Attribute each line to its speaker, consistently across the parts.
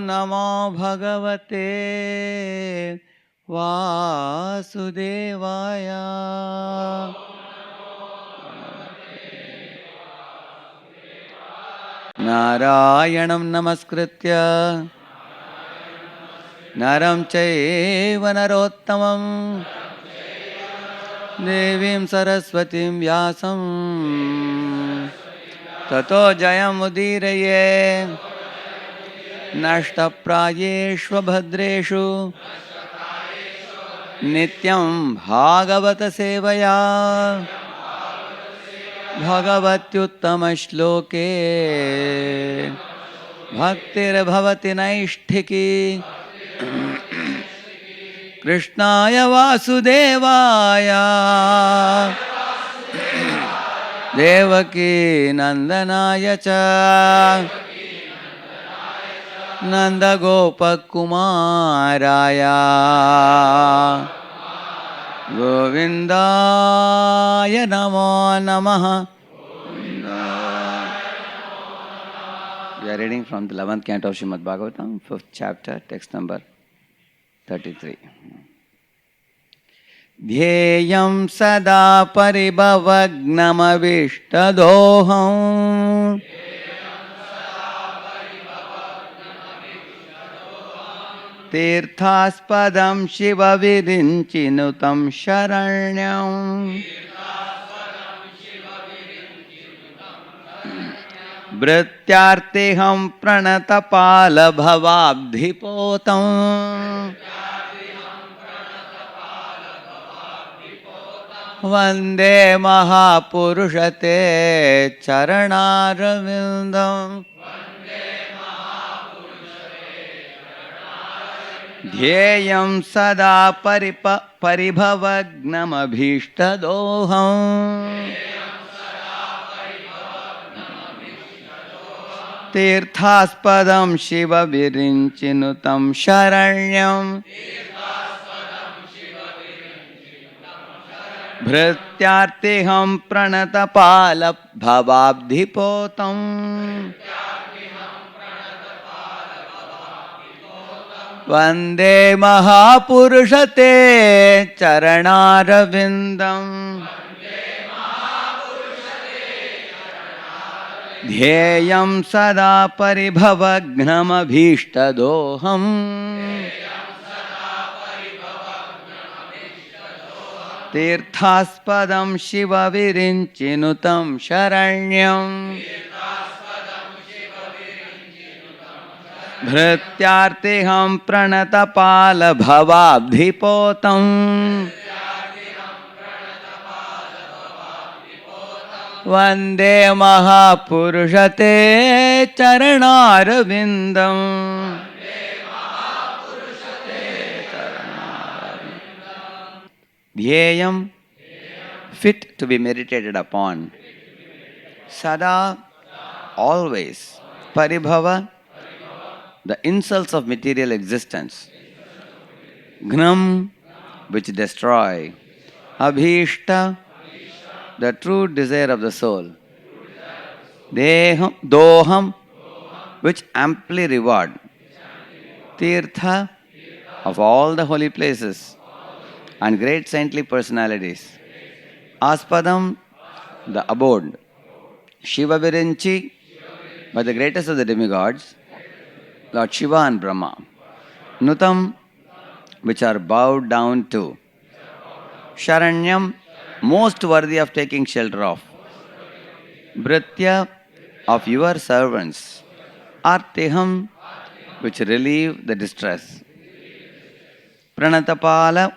Speaker 1: नमो भगवते वासुदेवाय। नारायणं नमस्कृत्य नरं चैव नरोत्तमं देवीं सरस्वतीं व्यासं ततो जयमुदीरये। नष्टप्रायेष्वभद्रेषु नित्यं भागवत सेवया भगवत्युत्तमश्लोके भक्तिर्भवति नैष्ठिकी। कृष्णाय वासुदेवाय देवकी नंदनाय च नंदगोपकुमाराय गोविंदाय नमो नमः। We are reading from the 11th canto of Srimad Bhagavatam, 5th chapter, text number 33. ध्येयं सदा परिभवग्नमविष्टदोहम् तीर्थास्पदं शिवविरिञ्चिनुतं शरण्यम् भृत्यार्तिहं प्रणतपालभवाब्धिपोतम् वन्दे महापुरुषते चरणारविन्दम्। ध्येयं सदा परिभवग्नमभीष्टदोहम् तीर्थास्पदं शिवविरिञ्चिनुतं शरण्यम् भृत्यार्तिहं प्रणतपालभवाब्धिपोतम् वन्दे महापुरुषते चरणारविन्दम्। ध्येयं सदा परिभवग्नमभीष्टदोहम् तीर्थास्पदं शिवविरिञ्चिनुतं शरण्यम् भृत्यार्तिहं प्रणतपालभवाब्धिपोतम् वन्दे महापुरुषते चरणारविन्दम्। Dhyayam, fit to be meditated upon. Sada, always. Paribhava, the insults of material existence. Gnam, which destroy. Abhishta, the true desire of the soul. Deham, doham, which amply reward. Tirtha, of all the holy places and great saintly personalities. Aspadam, the abode. Shiva Virinchi, by the greatest of the demigods, Lord Shiva and Brahma. Nutam, which are bowed down to. Sharanyam, most worthy of taking shelter of. Bhritya, of your servants. Artiham, which relieve the distress. Pranatapala,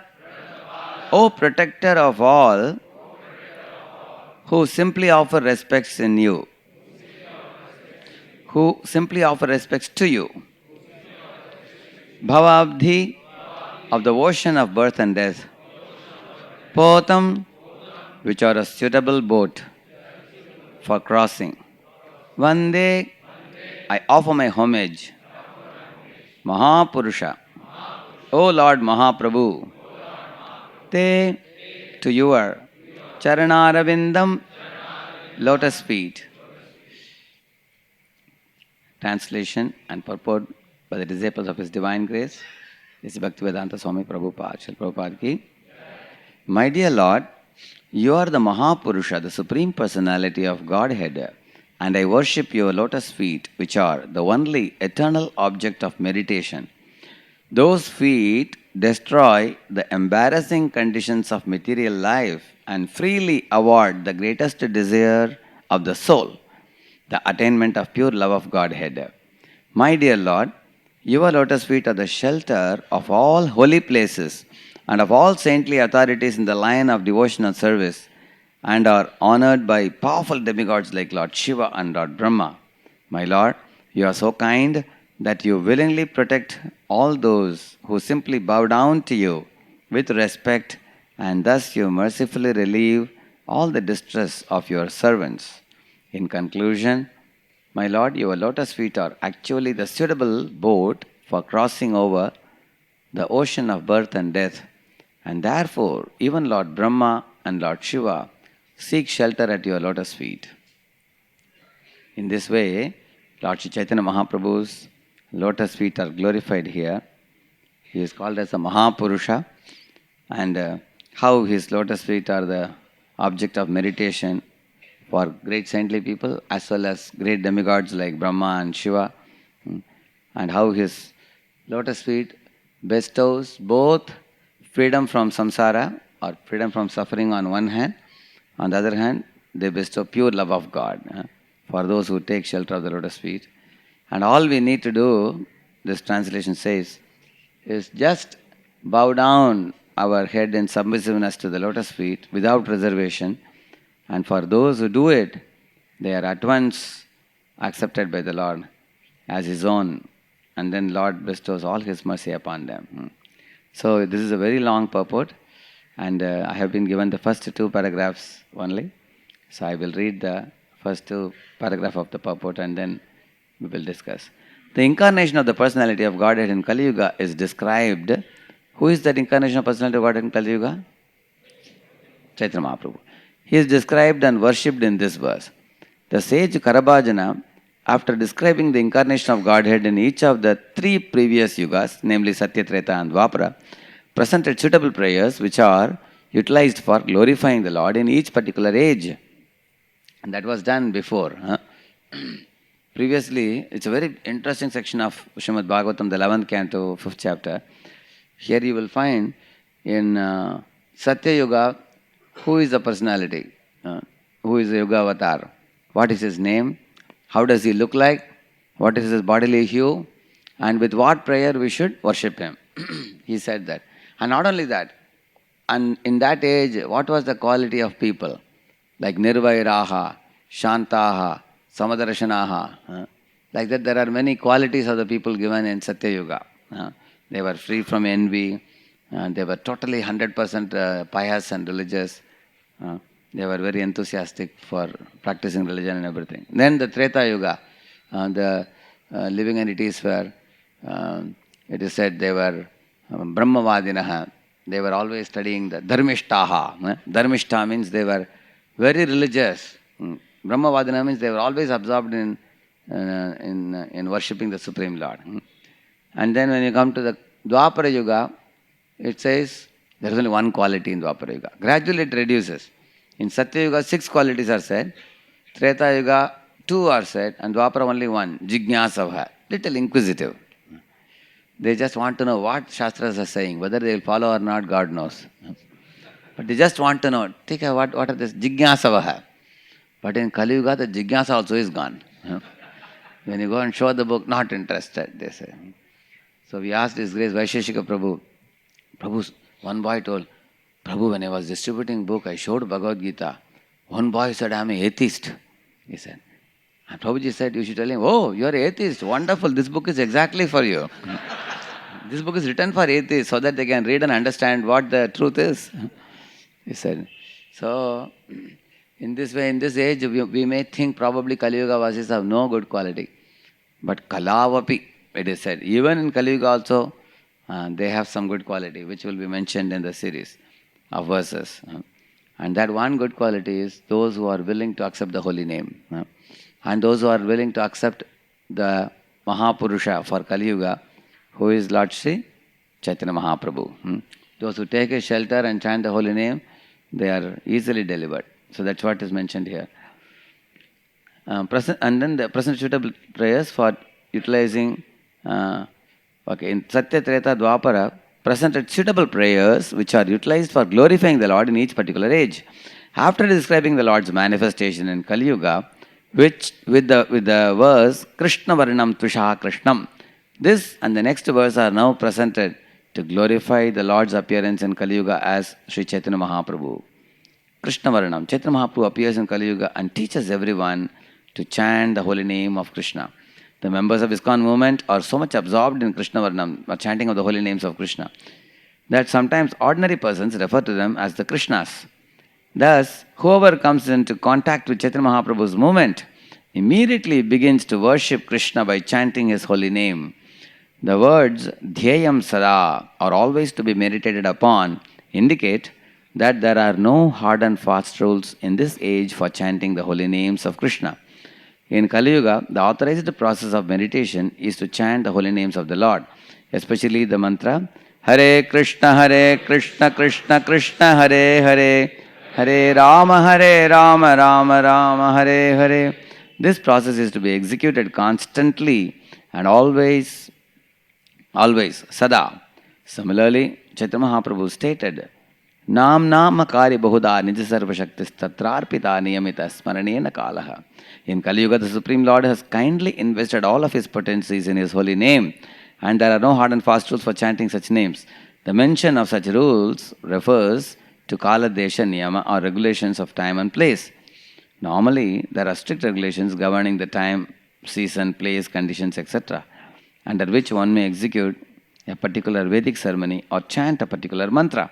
Speaker 1: O protector of all who simply offer respects in you, who simply offer respects to you. Bhavabdhi, of the ocean of birth and death. Potam, which are a suitable boat for crossing. Vande, I offer my homage. Mahapurusha, O Lord Mahaprabhu. Te, to your Charanaravindam, lotus feet. Translation and purport by the disciples of His Divine Grace, His Bhaktivedanta Swami Prabhupada, Srila Prabhupada ki. My dear Lord, you are the Mahapurusha, the Supreme Personality of Godhead, and I worship your lotus feet, which are the only eternal object of meditation. Those feet destroy the embarrassing conditions of material life and freely award the greatest desire of the soul, the attainment of pure love of Godhead. My dear Lord, your lotus feet are the shelter of all holy places and of all saintly authorities in the line of devotional service, and are honored by powerful demigods like Lord Shiva and Lord Brahma. My Lord, you are so kind that you willingly protect all those who simply bow down to you with respect, and thus you mercifully relieve all the distress of your servants. In conclusion, my Lord, your lotus feet are actually the suitable boat for crossing over the ocean of birth and death, and therefore even Lord Brahma and Lord Shiva seek shelter at your lotus feet. In this way, Lord Sri Chaitanya Mahaprabhu's lotus feet are glorified here. He is called as a Mahapurusha, and how his lotus feet are the object of meditation for great saintly people as well as great demigods like Brahma and Shiva, and how his lotus feet bestows both freedom from samsara or freedom from suffering on one hand, on the other hand, they bestow pure love of God for those who take shelter of the lotus feet. And all we need to do, this translation says, is just bow down our head in submissiveness to the lotus feet without reservation. And for those who do it, they are at once accepted by the Lord as His own. And then Lord bestows all His mercy upon them. So this is a very long purport, and I have been given the first two paragraphs only. So I will read the first two paragraphs of the purport and then we will discuss. The incarnation of the personality of Godhead in Kali Yuga is described. Who is that incarnation of personality of Godhead in Kali Yuga? Chaitanya Mahaprabhu. He is described and worshipped in this verse. The sage Karabhajana, after describing the incarnation of Godhead in each of the three previous yugas, namely Satya, Treta and Dwapara, presented suitable prayers which are utilized for glorifying the Lord in each particular age. And that was done before. Previously, it's a very interesting section of Srimad Bhagavatam, the 11th canto, 5th chapter. Here you will find in Satya Yuga, who is the personality? Who is the Yuga avatar? What is his name? How does he look like? What is his bodily hue? And with what prayer we should worship him? He said that. And not only that, and in that age, what was the quality of people? Like Nirvairaha, Shantaha, Samadarashanaha. Like that, there are many qualities of the people given in Satya Yuga. They were free from envy. They were totally 100% pious and religious. They were very enthusiastic for practicing religion and everything. Then the Treta Yuga, the living entities were, it is said they were Brahmavadinaha. They were always studying the Dharmishtaha. Dharmishta means they were very religious. Brahmavadina means they were always absorbed in worshipping the Supreme Lord. And then when you come to the Dwapara Yuga, it says there is only one quality in Dwapara Yuga. Gradually it reduces. In Satya Yuga, 6 qualities are said. Treta Yuga, 2 are said. And Dwapara only 1. Jignasava. Little inquisitive. They just want to know what Shastras are saying. Whether they will follow or not, God knows. But they just want to know. Take a, what are this? Jignasava. But in Kali Yuga, the Jignasa also is gone. When you go and show the book, not interested, they say. So we asked His Grace Vaisheshika Prabhu. Prabhu, one boy told, Prabhu, when I was distributing book, I showed Bhagavad Gita. One boy said, I am an atheist. He said. And Prabhuji said, you should tell him, oh, you are an atheist. Wonderful. This book is exactly for you. This book is written for atheists so that they can read and understand what the truth is. He said. So, in this way, in this age, we may think probably Kali Yuga Vasis have no good quality. But Kalavapi, it is said, even in Kali Yuga also, they have some good quality, which will be mentioned in the series of verses. And that one good quality is those who are willing to accept the holy name. And those who are willing to accept the Mahapurusha for Kali Yuga, who is Lord Sri Chaitanya Mahaprabhu. Those who take his shelter and chant the holy name, they are easily delivered. So that's what is mentioned here. And then the present suitable prayers for utilizing, in Satya Treta Dwapara, presented suitable prayers which are utilized for glorifying the Lord in each particular age. After describing the Lord's manifestation in Kali Yuga, which with the verse Krishna Varnam Tvisha Krishnam, this and the next verse are now presented to glorify the Lord's appearance in Kali Yuga as Sri Chaitanya Mahaprabhu. Krishna Varnam, Chaitanya Mahaprabhu appears in Kali Yuga and teaches everyone to chant the holy name of Krishna. The members of ISKCON movement are so much absorbed in Krishna Varnam, or chanting of the holy names of Krishna, that sometimes ordinary persons refer to them as the Krishnas. Thus, whoever comes into contact with Chaitanya Mahaprabhu's movement immediately begins to worship Krishna by chanting his holy name. The words Dhyayam Sada are always to be meditated upon indicate that there are no hard and fast rules in this age for chanting the holy names of Krishna. In Kali Yuga, the authorized process of meditation is to chant the holy names of the Lord, especially the mantra Hare Krishna Krishna Krishna Hare Hare, Hare Rama Rama Rama Hare Hare. This process is to be executed constantly and always, sada. Similarly, Chaitanya Mahaprabhu stated, Nam Nama Kari Bahuda Nija Sarva Shaktis Tatrarpita Niyamita Smaranena Kalaha. In Kali Yuga, the Supreme Lord has kindly invested all of his potencies in his holy name, and there are no hard and fast rules for chanting such names. The mention of such rules refers to Kala Desha Niyama, or regulations of time and place. Normally, there are strict regulations governing the time, season, place, conditions, etc., under which one may execute a particular Vedic ceremony or chant a particular mantra.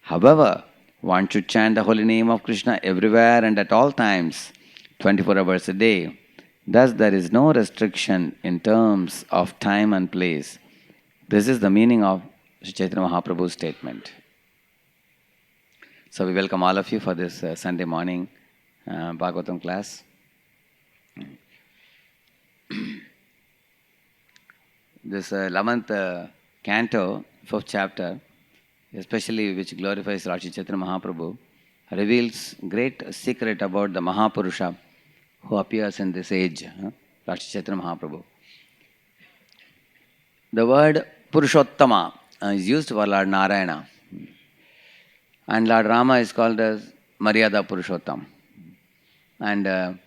Speaker 1: However, one should chant the holy name of Krishna everywhere and at all times, 24 hours a day. Thus, there is no restriction in terms of time and place. This is the meaning of Sri Chaitanya Mahaprabhu's statement. So, we welcome all of you for this Sunday morning Bhagavatam class. This 11th canto, 4th chapter, especially which glorifies Lord Sri Chaitanya Mahaprabhu, reveals great secret about the Mahapurusha who appears in this age, Lord Sri Chaitanya Mahaprabhu. The word Purushottama is used for Lord Narayana, and Lord Rama is called as Maryada Purushottam, and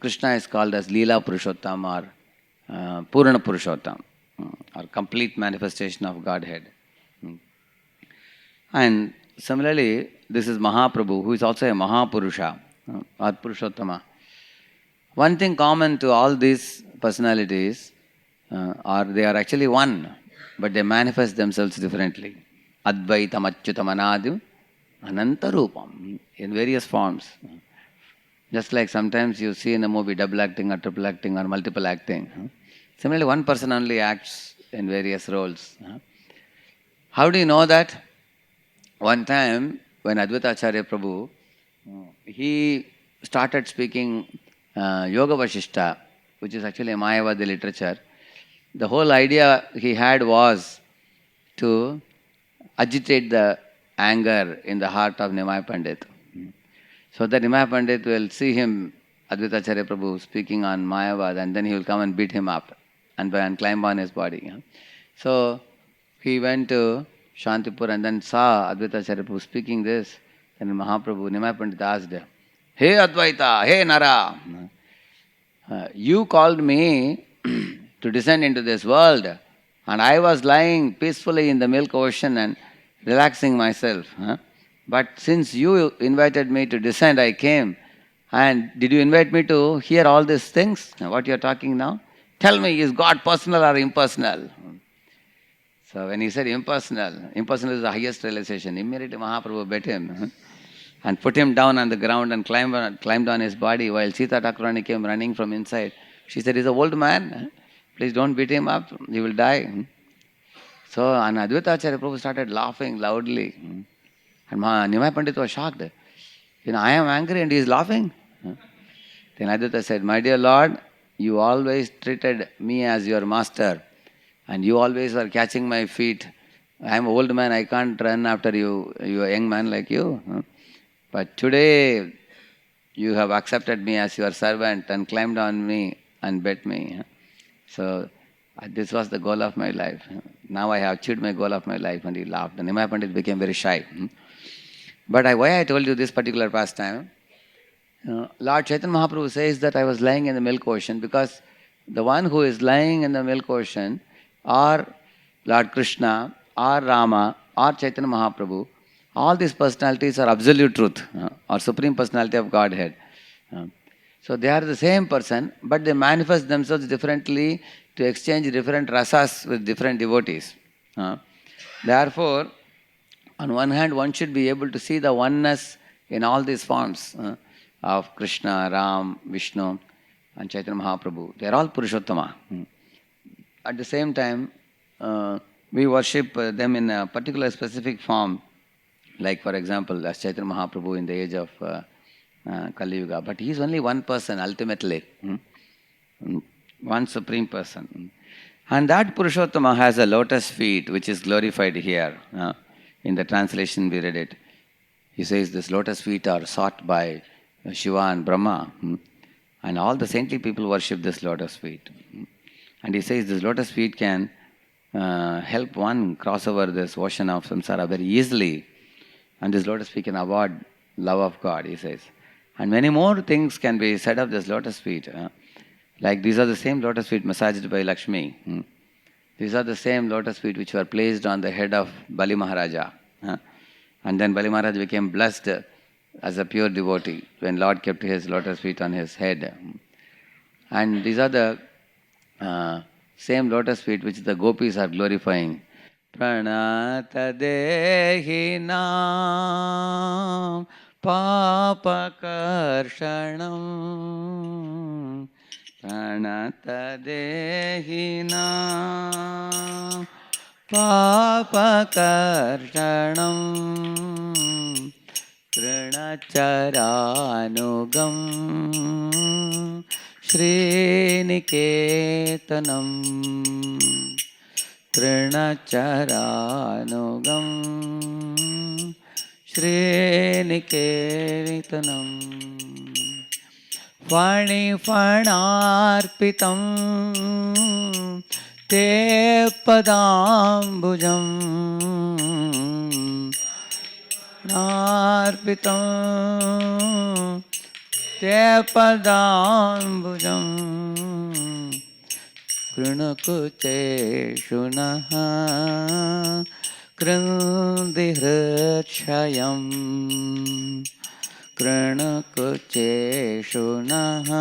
Speaker 1: Krishna is called as Leela Purushottam or Purana Purushottam, or complete manifestation of Godhead. And similarly, this is Mahaprabhu, who is also a Mahapurusha or Purushottama. One thing common to all these personalities are they are actually one, but they manifest themselves differently. Advaitam Achyutam Anadim Anantarupam, in various forms. Just like sometimes you see in a movie double acting or triple acting or multiple acting. Similarly, one person only acts in various roles. How do you know that? One time, when Advaita Acharya Prabhu, he started speaking Yoga Vashishta, which is actually a Mayavadi literature. The whole idea he had was to agitate the anger in the heart of Nimai Pandit. So that Nimai Pandit will see him, Advaita Acharya Prabhu, speaking on Mayavad, and then he will come and beat him up and climb on his body. So he went to Shantipur and then saw Advaita Acharya Prabhu speaking this. Then Mahaprabhu, Nimai Pandit asked, Hey Advaita, hey Nara, you called me to descend into this world, and I was lying peacefully in the milk ocean and relaxing myself. But since you invited me to descend, I came. And did you invite me to hear all these things? What you are talking now? Tell me, is God personal or impersonal? So when he said impersonal is the highest realization. Immediately Mahaprabhu bet him and put him down on the ground and climbed on his body while Sita Thakurani came running from inside. She said, he's an old man. Please don't beat him up. He will die. So and Advaita Acharya Prabhu started laughing loudly. And Nimai Pandit was shocked. I am angry and he is laughing. Then Advaita said, my dear Lord, you always treated me as your master, and you always were catching my feet. I am an old man, I can't run after you, you a young man like you. But today, you have accepted me as your servant and climbed on me and bet me. So this was the goal of my life. Now I have achieved my goal of my life. And he laughed. And Nimai Pandit became very shy. But why I told you this particular pastime? Lord Chaitanya Mahaprabhu says that I was lying in the milk ocean because the one who is lying in the milk ocean, or Lord Krishna, or Rama, or Chaitanya Mahaprabhu, all these personalities are absolute truth, or supreme personality of Godhead. So they are the same person, but they manifest themselves differently to exchange different rasas with different devotees. Therefore, on one hand, one should be able to see the oneness in all these forms of Krishna, Ram, Vishnu, and Chaitanya Mahaprabhu. They are all Purushottama. At the same time, we worship them in a particular specific form, like for example, as Chaitanya Mahaprabhu in the age of Kali Yuga. But he is only one person ultimately, one supreme person. And that Purushottama has a lotus feet which is glorified here. In the translation we read it. He says this lotus feet are sought by Shiva and Brahma. And all the saintly people worship this lotus feet. And he says this lotus feet can help one cross over this ocean of samsara very easily. And this lotus feet can award love of God, he says. And many more things can be said of this lotus feet. Like these are the same lotus feet massaged by Lakshmi. These are the same lotus feet which were placed on the head of Bali Maharaja. And then Bali Maharaj became blessed as a pure devotee when Lord kept his lotus feet on his head. And these are the same lotus feet which the gopis are glorifying. Pranata dehinam papakarshanam. Pranata dehinam papakarshanam. Trinacharanugam Sriniketanam. Trinacharanugam Sriniketanam. Fani-fanarpitam te padambujam. Narpitam te padambujam. Krunakute shunaha krundihritshayam. Krunakute shunaha.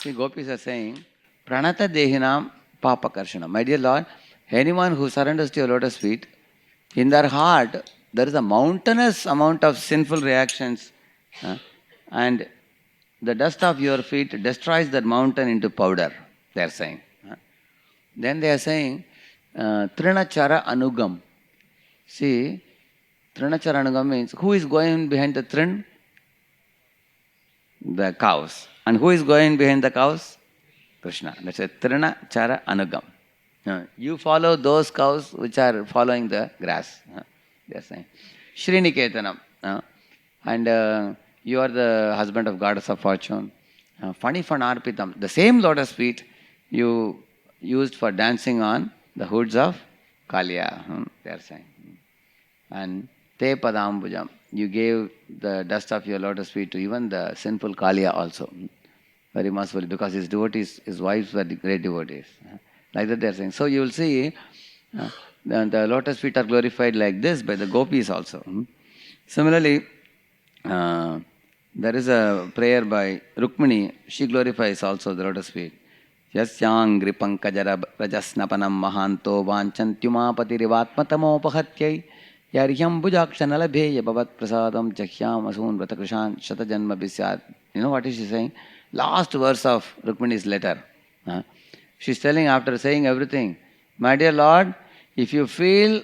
Speaker 1: See, gopis are saying, Pranata dehinam papakarshanam. My dear Lord, anyone who surrenders to your lotus feet, in their heart there is a mountainous amount of sinful reactions, and the dust of your feet destroys that mountain into powder, they are saying. Then they are saying, Trinachara Anugam. See, Trinachara Anugam means who is going behind the trin? The cows. And who is going behind the cows? Krishna. That's a Trinachara Anugam. You follow those cows which are following the grass. They are saying. Sriniketanam. And you are the husband of goddess of fortune. Fani-fanarpitam. The same lotus feet you used for dancing on the hoods of Kaliya. They are saying. And te padambujam. You gave the dust of your lotus feet to even the sinful Kaliya also. Very mercifully, because his devotees, his wives were great devotees. Like that they are saying. So you will see the lotus feet are glorified like this by the gopis also. Similarly, there is a prayer by Rukmini. She glorifies also the lotus feet. Yasyangri pankajara rajasnapanam mahanto vanchantyumapati rivatmatamo yaryam bujakshanalabheya bhavat prasadam jahyam asun vratakrishan shatajanma bisyat. You know what is she saying? Last verse of Rukmini's letter. She's telling, after saying everything, my dear Lord, if you feel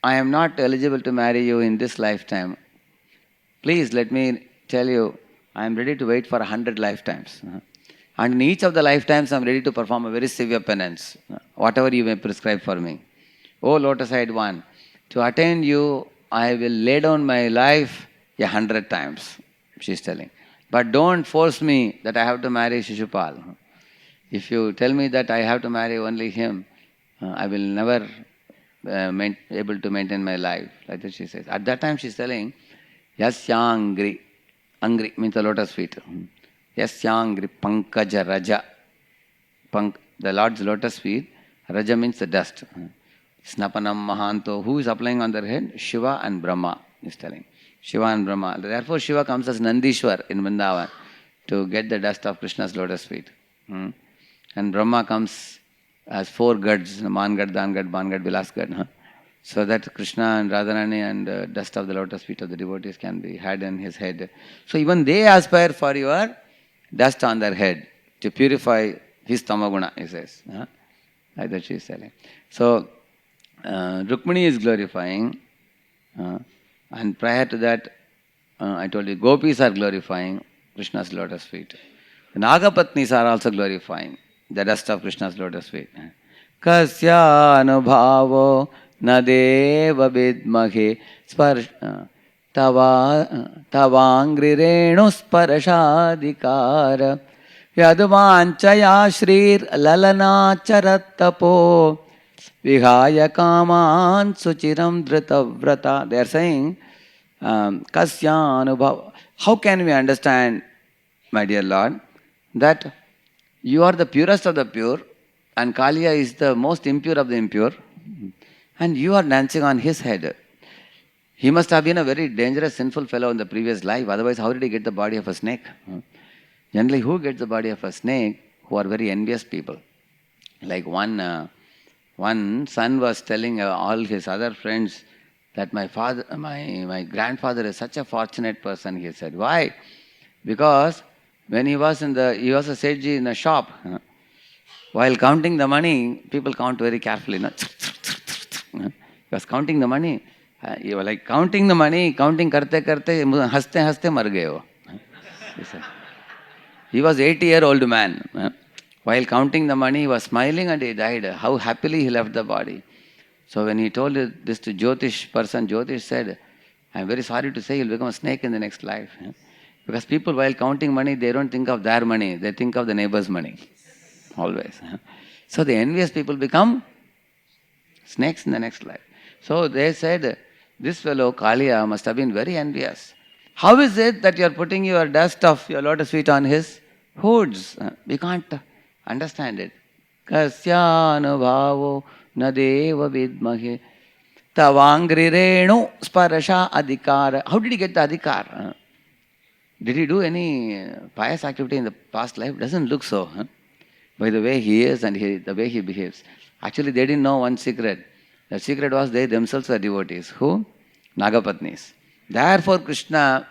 Speaker 1: I am not eligible to marry you in this lifetime, Please let me tell you, I am ready to wait for 100 lifetimes. And in each of the lifetimes, I am ready to perform a very severe penance, whatever you may prescribe for me. O lotus-eyed one, to attain you, I will lay down my life 100 times, she is telling. But don't force me that I have to marry Shishupal. If you tell me that I have to marry only him, I will never able to maintain my life. Like that she says. At that time she is telling, Yasyangri. Angri means the lotus feet. Yasyangri pankaja raja. The Lord's lotus feet. Raja means the dust. Snapanam Mahanto. Who is applying on their head? Shiva and Brahma is telling. Shiva and Brahma. Therefore Shiva comes as Nandishwar in Vrindavan to get the dust of Krishna's lotus feet. And Brahma comes as 4 gads, Man Gad, Dan Gad, Ban Gad, Vilas Gad. So that Krishna and Radharani and dust of the lotus feet of the devotees can be had in his head. So even they aspire for your dust on their head to purify his tamaguna, he says. Like that she is telling. So Rukmini is glorifying. And prior to that, I told you, gopis are glorifying Krishna's lotus feet. The Nagapatnis are also glorifying the dust of Krishna's lotus feet. Kasya anubhavo nadeva vidmahe tavangri renu sparashadikara yaduvanchaya shrir lalana charattapo vihaya kaman suchiram dritavrata. They are saying, kasya anubhava. How can we understand, my dear Lord, that you are the purest of the pure and Kaliya is the most impure of the impure and you are dancing on his head? He must have been a very dangerous, sinful fellow in the previous life. Otherwise, how did he get the body of a snake? Generally, who gets the body of a snake? Who are very envious people. Like one son was telling all his other friends that my grandfather is such a fortunate person, he said. Why? Because when he was a Sethji in a shop, while counting the money, people count very carefully. He was counting the money. You were like counting the money, counting karte haste mar gaye. He was 80-year-old man. While counting the money, he was smiling and he died. How happily he left the body. So when he told this to Jyotish person, Jyotish said, I am very sorry to say you'll become a snake in the next life. Because people, while counting money, they don't think of their money, they think of the neighbor's money. Always. So the envious people become snakes in the next life. So they said, this fellow, Kaliya, must have been very envious. How is it that you are putting your dust of your lotus feet on his hoods? We can't understand it. Kasyanubhavo nadeva vidmahe tavangri renu sparasha adhikara. How did he get the adhikar? Did he do any pious activity in the past life? Doesn't look so. By the way he is and the way he behaves. Actually, they didn't know one secret. The secret was they themselves were devotees. Who? Nagapatnis. Therefore, Krishna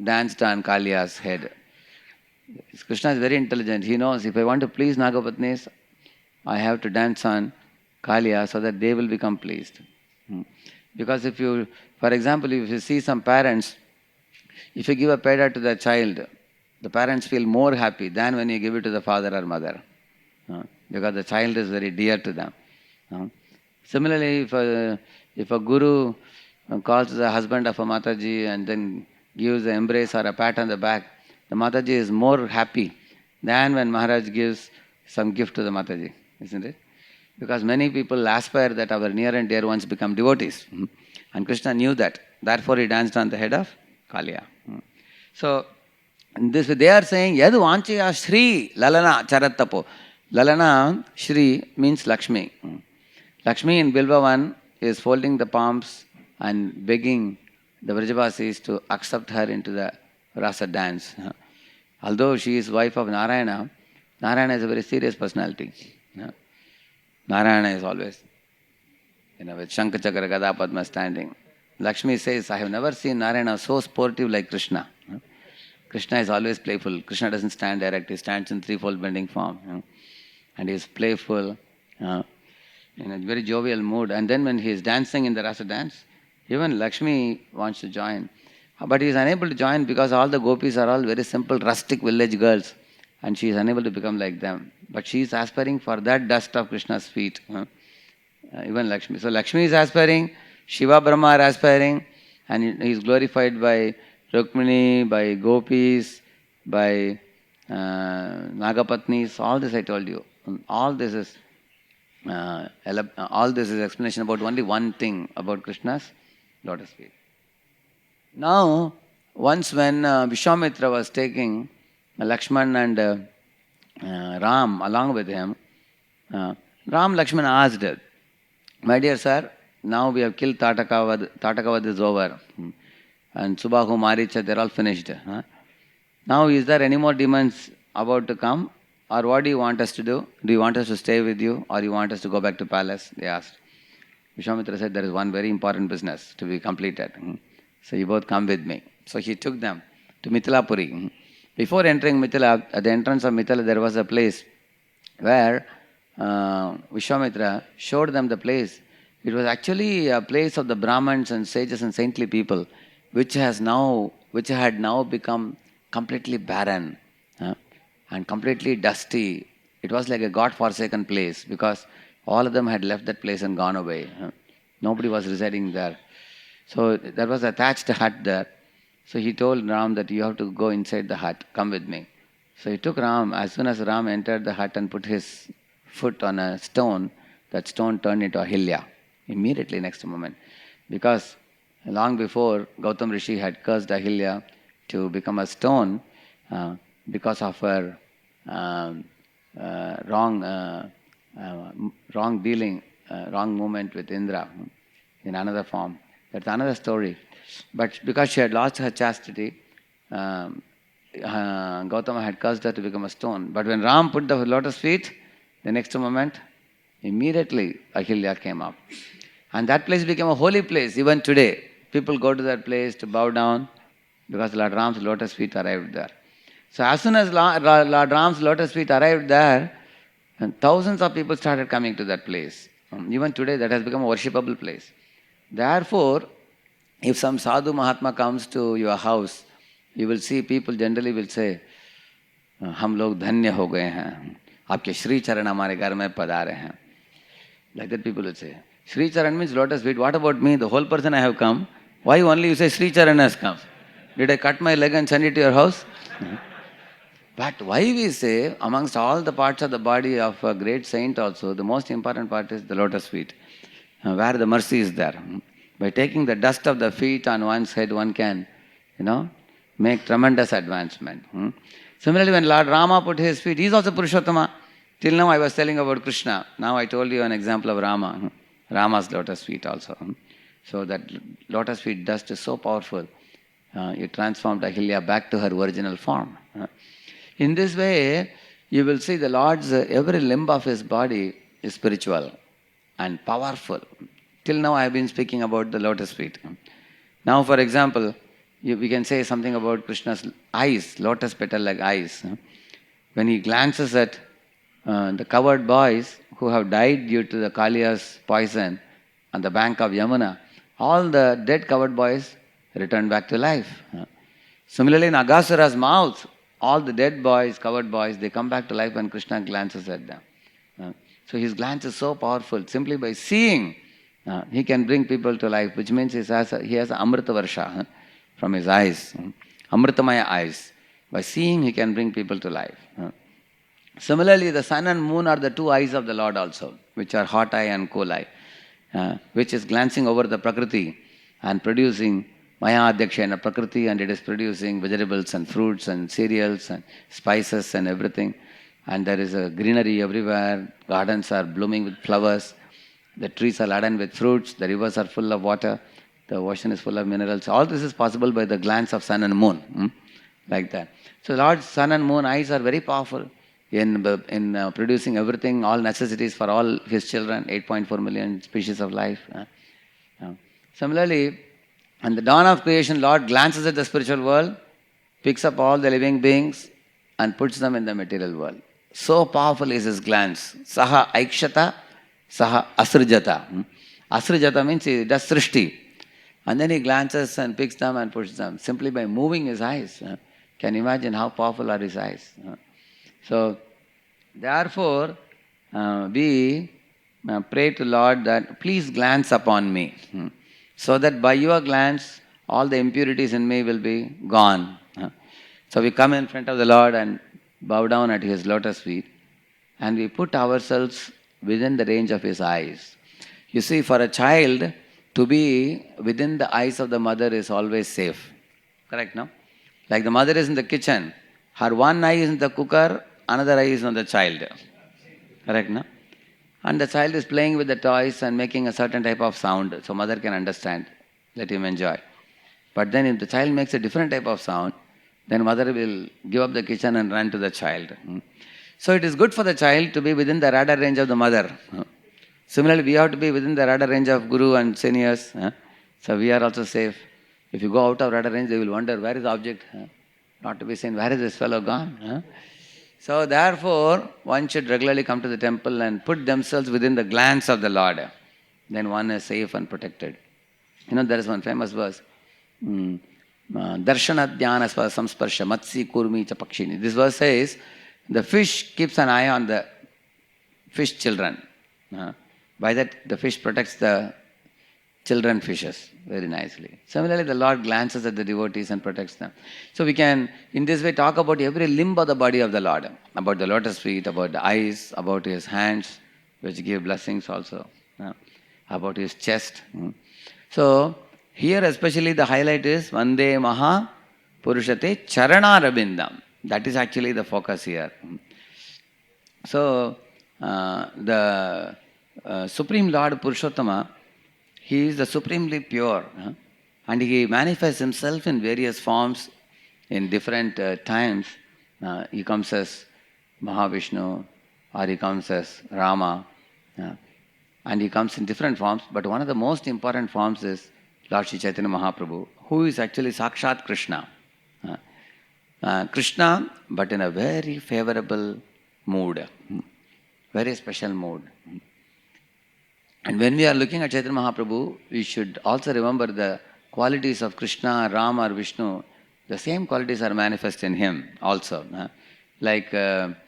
Speaker 1: danced on Kaliya's head. Krishna is very intelligent. He knows if I want to please Nagapatnis, I have to dance on Kaliya so that they will become pleased. Because if you, for example, if you see some parents, if you give a peda to the child, the parents feel more happy than when you give it to the father or mother. Because the child is very dear to them. Similarly, if a guru calls the husband of a Mataji and then gives an embrace or a pat on the back, the Mataji is more happy than when Maharaj gives some gift to the Mataji, isn't it? Because many people aspire that our near and dear ones become devotees. And Krishna knew that. Therefore, he danced on the head of Kaliya. So, they are saying, Yadu Vanchaya Shri Lalana Charattapo. Lalana, Shri means Lakshmi. Lakshmi in Bilvavan is folding the palms and begging the Vrajavasis to accept her into the rasa dance. Although she is wife of Narayana, Narayana is a very serious personality. Narayana is always, with Shankha Chakra Gada Padma standing. Lakshmi says, I have never seen Narayana so sportive like Krishna. Krishna is always playful. Krishna doesn't stand erect, he stands in threefold bending form. And he is playful, in a very jovial mood. And then when he is dancing in the rasa dance, even Lakshmi wants to join. But he is unable to join because all the gopis are all very simple, rustic village girls, and she is unable to become like them. But she is aspiring for that dust of Krishna's feet. Even Lakshmi. So Lakshmi is aspiring, Shiva Brahma are aspiring, and he is glorified by Rukmini, by gopis, by Nagapatnis. All this I told you. All this is explanation about only one thing about Krishna's lotus feet. Now, once when Vishwamitra was taking Lakshman and Ram along with him, Ram Lakshman asked, "My dear sir, now we have killed Tatakavad. Tatakavad is over. And Subahu, Maricha, they're all finished. Now, is there any more demons about to come? Or what do you want us to do? Do you want us to stay with you? Or you want us to go back to palace?" They asked. Vishwamitra said, "There is one very important business to be completed. So you both come with me." So he took them to Mithilapuri. Before entering Mithila, at the entrance of Mithila, there was a place where Vishwamitra showed them the place. It was actually a place of the Brahmins and sages and saintly people, which had now become completely barren and completely dusty. It was like a God-forsaken place because all of them had left that place and gone away. Nobody was residing there. So there was a thatched hut there. So he told Ram that you have to go inside the hut, come with me. So he took Ram. As soon as Ram entered the hut and put his foot on a stone, that stone turned into Ahilya immediately next moment. Because long before, Gautam Rishi had cursed Ahilya to become a stone because of her wrong dealing, wrong movement with Indra in another form. That's another story. But because she had lost her chastity, Gautama had cursed her to become a stone. But when Ram put the lotus feet, the next moment, immediately Ahilya came up. And that place became a holy place. Even today, people go to that place to bow down because Lord Ram's lotus feet arrived there. So as soon as Lord Ram's lotus feet arrived there, and thousands of people started coming to that place. Even today, that has become a worshipable place. Therefore, if some sadhu Mahatma comes to your house, you will see people generally will say, "हम लोग धन्य हो गए हैं, आपके श्री चरण हमारे घर में पधारे हैं." Like that people will say. Sri Charan means lotus feet. What about me, the whole person I have come? Why only you say Sri Charan has come? Did I cut my leg and send it to your house? But why we say, amongst all the parts of the body of a great saint also, the most important part is the lotus feet, where the mercy is there. By taking the dust of the feet on one's head, one can, make tremendous advancement. Similarly, when Lord Rama put his feet, he is also Purushottama. Till now I was telling about Krishna. Now I told you an example of Rama. Rama's lotus feet also. So that lotus feet dust is so powerful. It transformed Ahilya back to her original form. In this way, you will see the Lord's every limb of his body is spiritual and powerful. Till now I have been speaking about the lotus feet. Now, for example, we can say something about Krishna's eyes, lotus petal-like eyes. When he glances at the coward boys who have died due to the Kaliya's poison on the bank of Yamuna, all the dead coward boys return back to life. Similarly, in Aghasura's mouth, all the dead boys, coward boys, they come back to life when Krishna glances at them. So his glance is so powerful. Simply by seeing, he can bring people to life, which means he has Amrita Varsha from his eyes, Amritamaya eyes. By seeing, he can bring people to life. Similarly, the sun and moon are the two eyes of the Lord also, which are hot eye and cool eye, which is glancing over the Prakriti and producing Maya Adhyakshena Prakriti, and it is producing vegetables and fruits and cereals and spices and everything. And there is a greenery everywhere, gardens are blooming with flowers, the trees are laden with fruits, the rivers are full of water, the ocean is full of minerals. All this is possible by the glance of sun and moon, like that. So Lord's sun and moon eyes are very powerful in producing everything, all necessities for all his children, 8.4 million species of life. Similarly, on the dawn of creation, Lord glances at the spiritual world, picks up all the living beings and puts them in the material world. So powerful is his glance. Saha aikshata, saha asrijata. Asrijata means he does srishti. And then he glances and picks them and pushes them simply by moving his eyes. Can you imagine how powerful are his eyes? So, therefore, we pray to Lord that please glance upon me, so that by your glance all the impurities in me will be gone. So we come in front of the Lord and bow down at his lotus feet, and we put ourselves within the range of his eyes. You see, for a child to be within the eyes of the mother is always safe. Correct, no? Like the mother is in the kitchen, her one eye is in the cooker, another eye is on the child. Correct, no? And the child is playing with the toys and making a certain type of sound, so mother can understand, let him enjoy. But then if the child makes a different type of sound, then mother will give up the kitchen and run to the child. So it is good for the child to be within the radar range of the mother. Similarly, we have to be within the radar range of guru and seniors. So we are also safe. If you go out of radar range, they will wonder, where is the object? Not to be seen, where is this fellow gone? So therefore, one should regularly come to the temple and put themselves within the glance of the Lord. Then one is safe and protected. There is one famous verse. Darshana dhyana samsparsha matsi kurmi cha pakshini. This verse says, the fish keeps an eye on the fish children. By that, the fish protects the children fishes very nicely. Similarly, the Lord glances at the devotees and protects them. So we can, in this way, talk about every limb of the body of the Lord. About the lotus feet, about the eyes, about his hands, which give blessings also. About his chest. So, here especially the highlight is Vande Maha Purushate Charana Rabindam. That is actually the focus here. So, the Supreme Lord Purushottama, he is the supremely pure, and he manifests himself in various forms in different times. He comes as Mahavishnu, or he comes as Rama, and he comes in different forms, but one of the most important forms is Lord Sri Chaitanya Mahaprabhu, who is actually Sakshat Krishna. Krishna, but in a very favorable mood, very special mood. And when we are looking at Chaitanya Mahaprabhu, we should also remember the qualities of Krishna, Rama or Vishnu. The same qualities are manifest in him also. Like Uddhava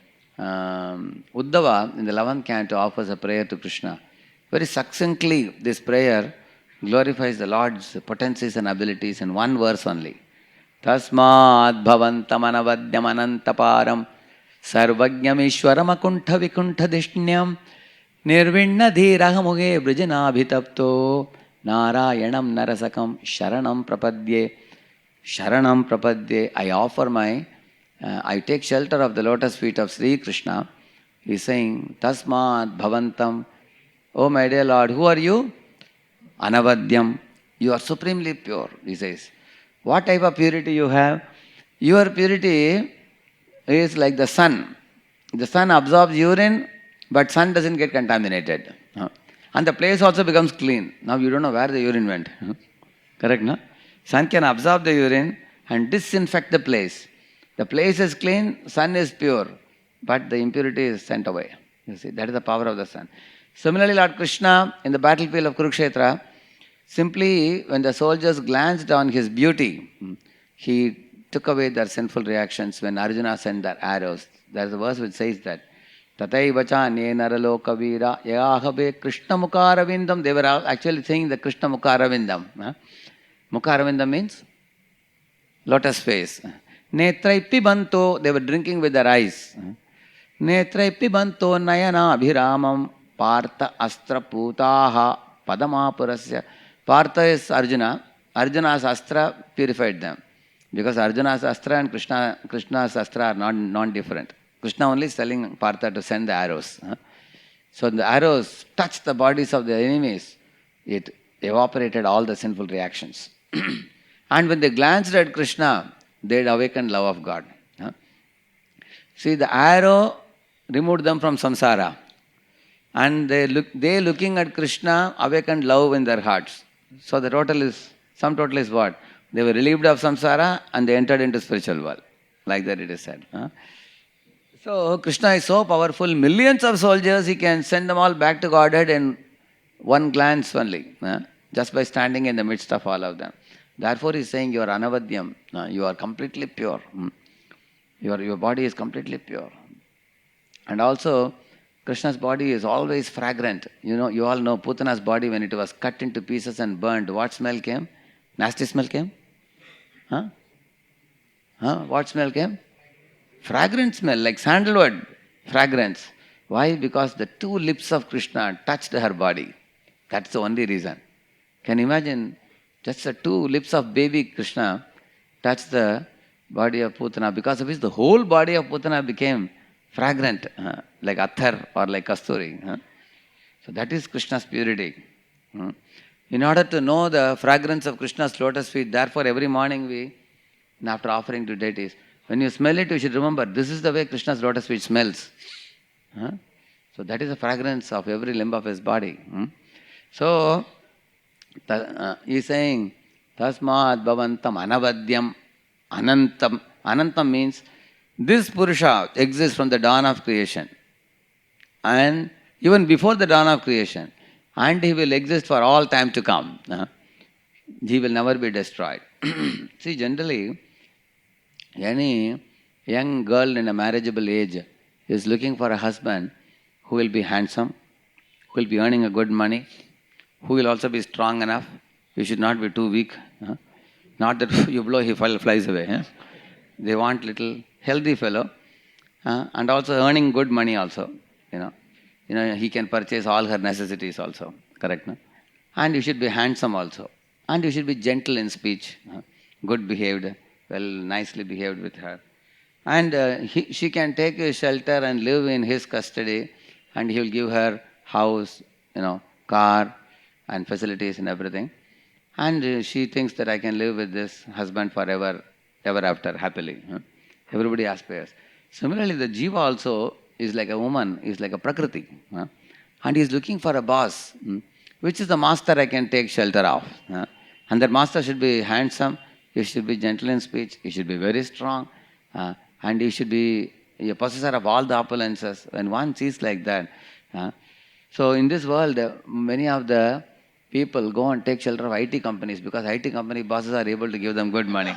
Speaker 1: in the 11th canto offers a prayer to Krishna. Very succinctly, this prayer glorifies the Lord's potencies and abilities in one verse only. Tasmad bhavantam anavadyam anantaparam sarvajñam ishwaram akuntha vikuntha dishnyam nirvinna dhirahamuge brijana narayanam narasakam sharanam prapadye. I take shelter of the lotus feet of Sri Krishna. He is saying, Tasmad bhavantam. Oh my dear Lord, who are you? Anavadyam. You are supremely pure, he says. What type of purity you have? Your purity is like the sun. The sun absorbs urine, but sun doesn't get contaminated. And the place also becomes clean. Now you don't know where the urine went. Correct, no? Sun can absorb the urine and disinfect the place. The place is clean, sun is pure, but the impurity is sent away. You see, that is the power of the sun. Similarly, Lord Krishna in the battlefield of Kurukshetra, simply when the soldiers glanced on his beauty, he took away their sinful reactions when Arjuna sent their arrows. There is a verse which says that, Tataivacha ne naraloka veera yahabe Krishna Mukharavindam. They were actually saying the Krishna Mukharavindam. Mukharavindam means lotus face. Netrai pibanto, they were drinking with their eyes. Netrai pibanto nayana abhiramam partha astra putaha padamapurasya. Partha is Arjuna. Arjuna's astra purified them. Because Arjuna's astra and Krishna's astra are non-different. Krishna only is telling Partha to send the arrows. So the arrows touched the bodies of the enemies. It evaporated all the sinful reactions. And when they glanced at Krishna, they had awakened love of God. See, the arrow removed them from samsara. And they looking at Krishna awakened love in their hearts. So the sum total is what? They were relieved of samsara and they entered into spiritual world. Like that it is said. So Krishna is so powerful, millions of soldiers, he can send them all back to Godhead in one glance only. just by standing in the midst of all of them. Therefore, he is saying you are anavadyam, you are completely pure. Your body is completely pure. And also, Krishna's body is always fragrant. You all know Putana's body, when it was cut into pieces and burned, what smell came? Nasty smell came? Huh? What smell came? Fragrant smell, like sandalwood fragrance. Why? Because the two lips of Krishna touched her body. That's the only reason. Can you imagine? Just the two lips of baby Krishna touched the body of Putana, because of which the whole body of Putana became fragrant, like attar or like kasturi. So that is Krishna's purity. In order to know the fragrance of Krishna's lotus feet, therefore every morning after offering to deities, when you smell it, you should remember, this is the way Krishna's lotus feet smells. So that is the fragrance of every limb of his body. So, he is saying, Tasmad Bhavantam Anavadyam Anantam. Anantam means this Purusha exists from the dawn of creation. And even before the dawn of creation. And he will exist for all time to come. He will never be destroyed. See, generally, any young girl in a marriageable age is looking for a husband who will be handsome, who will be earning a good money, who will also be strong enough. You should not be too weak. Not that you blow, he flies away. They want little healthy fellow, and also earning good money also. He can purchase all her necessities also. Correct, no? And you should be handsome also. And you should be gentle in speech, good behaved, nicely behaved with her. And she can take shelter and live in his custody, and he will give her house, car and facilities and everything. And she thinks that I can live with this husband forever, ever after, happily. Everybody aspires. Similarly, the jiva also is like a woman, is like a prakriti. And he is looking for a boss. Which is the master I can take shelter of? And that master should be handsome, he should be gentle in speech, he should be very strong, and he should be a possessor of all the opulences. When one sees like that, so in this world, many of the people go and take shelter of IT companies, because IT company bosses are able to give them good money.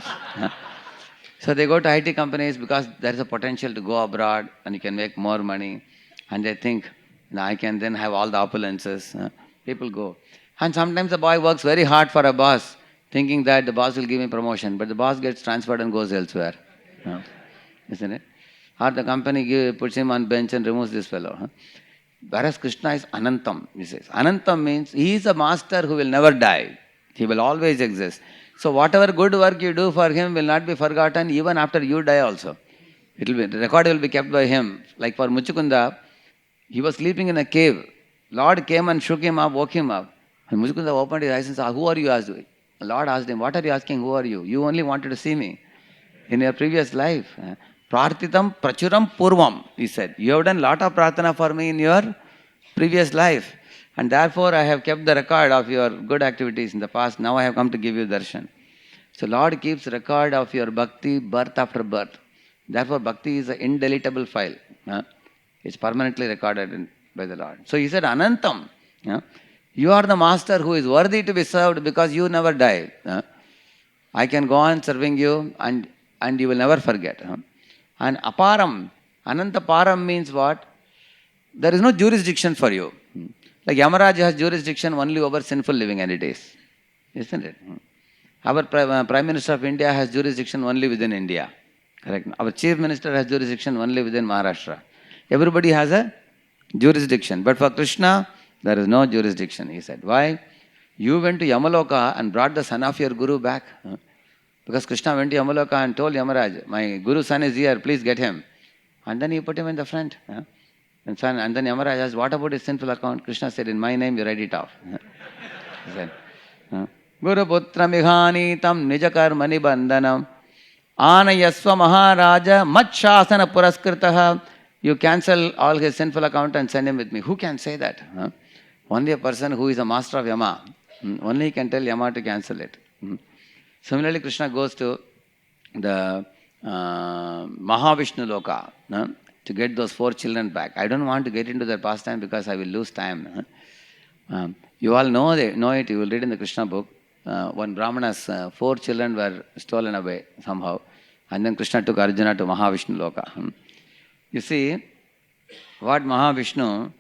Speaker 1: So they go to IT companies because there is a potential to go abroad and you can make more money. And they think, I can then have all the opulences. People go. And sometimes the boy works very hard for a boss, thinking that the boss will give me promotion, but the boss gets transferred and goes elsewhere. Isn't it? Or the company puts him on bench and removes this fellow. Whereas Krishna is Anantam, he says. Anantam means he is a master who will never die. He will always exist. So whatever good work you do for him will not be forgotten even after you die also. The record will be kept by him. Like for Muchukunda, he was sleeping in a cave. Lord came and shook him up, woke him up. And Muchukunda opened his eyes and said, who are you? Lord asked him, what are you asking? Who are you? You only wanted to see me in your previous life. Prarthitam prachuram purvam, he said. You have done lot of prarthana for me in your previous life. And therefore I have kept the record of your good activities in the past. Now I have come to give you darshan. So Lord keeps record of your bhakti birth after birth. Therefore bhakti is an indeletable file. It's permanently recorded by the Lord. So he said, Anantam. You are the master who is worthy to be served because you never die. I can go on serving you and you will never forget. And aparam, Ananta param means what? There is no jurisdiction for you. Like Yamaraja has jurisdiction only over sinful living entities. Isn't it? Our Prime Minister of India has jurisdiction only within India. Correct. Our Chief Minister has jurisdiction only within Maharashtra. Everybody has a jurisdiction. But for Krishna, there is no jurisdiction, he said. Why? You went to Yamaloka and brought the son of your Guru back. Because Krishna went to Yamaloka and told Yamaraj, my Guru's son is here, please get him. And then he put him in the front. And then Yamaraj asked, what about his sinful account? Krishna said, in my name you write it off. He said, Guru Putra Mighani Tam Nijakarmani Bandhanam Anayasva Maharaja Matshasana Puraskritaha. You cancel all his sinful account and send him with me. Who can say that? Only a person who is a master of Yama. Only he can tell Yama to cancel it. Similarly, Krishna goes to the Mahavishnu Loka to get those 4 children back. I don't want to get into their pastime because I will lose time. You all know it. You will read in the Krishna book. One Brahmana's 4 children were stolen away somehow, and then Krishna took Arjuna to Mahavishnu Loka. You see, what Mahavishnu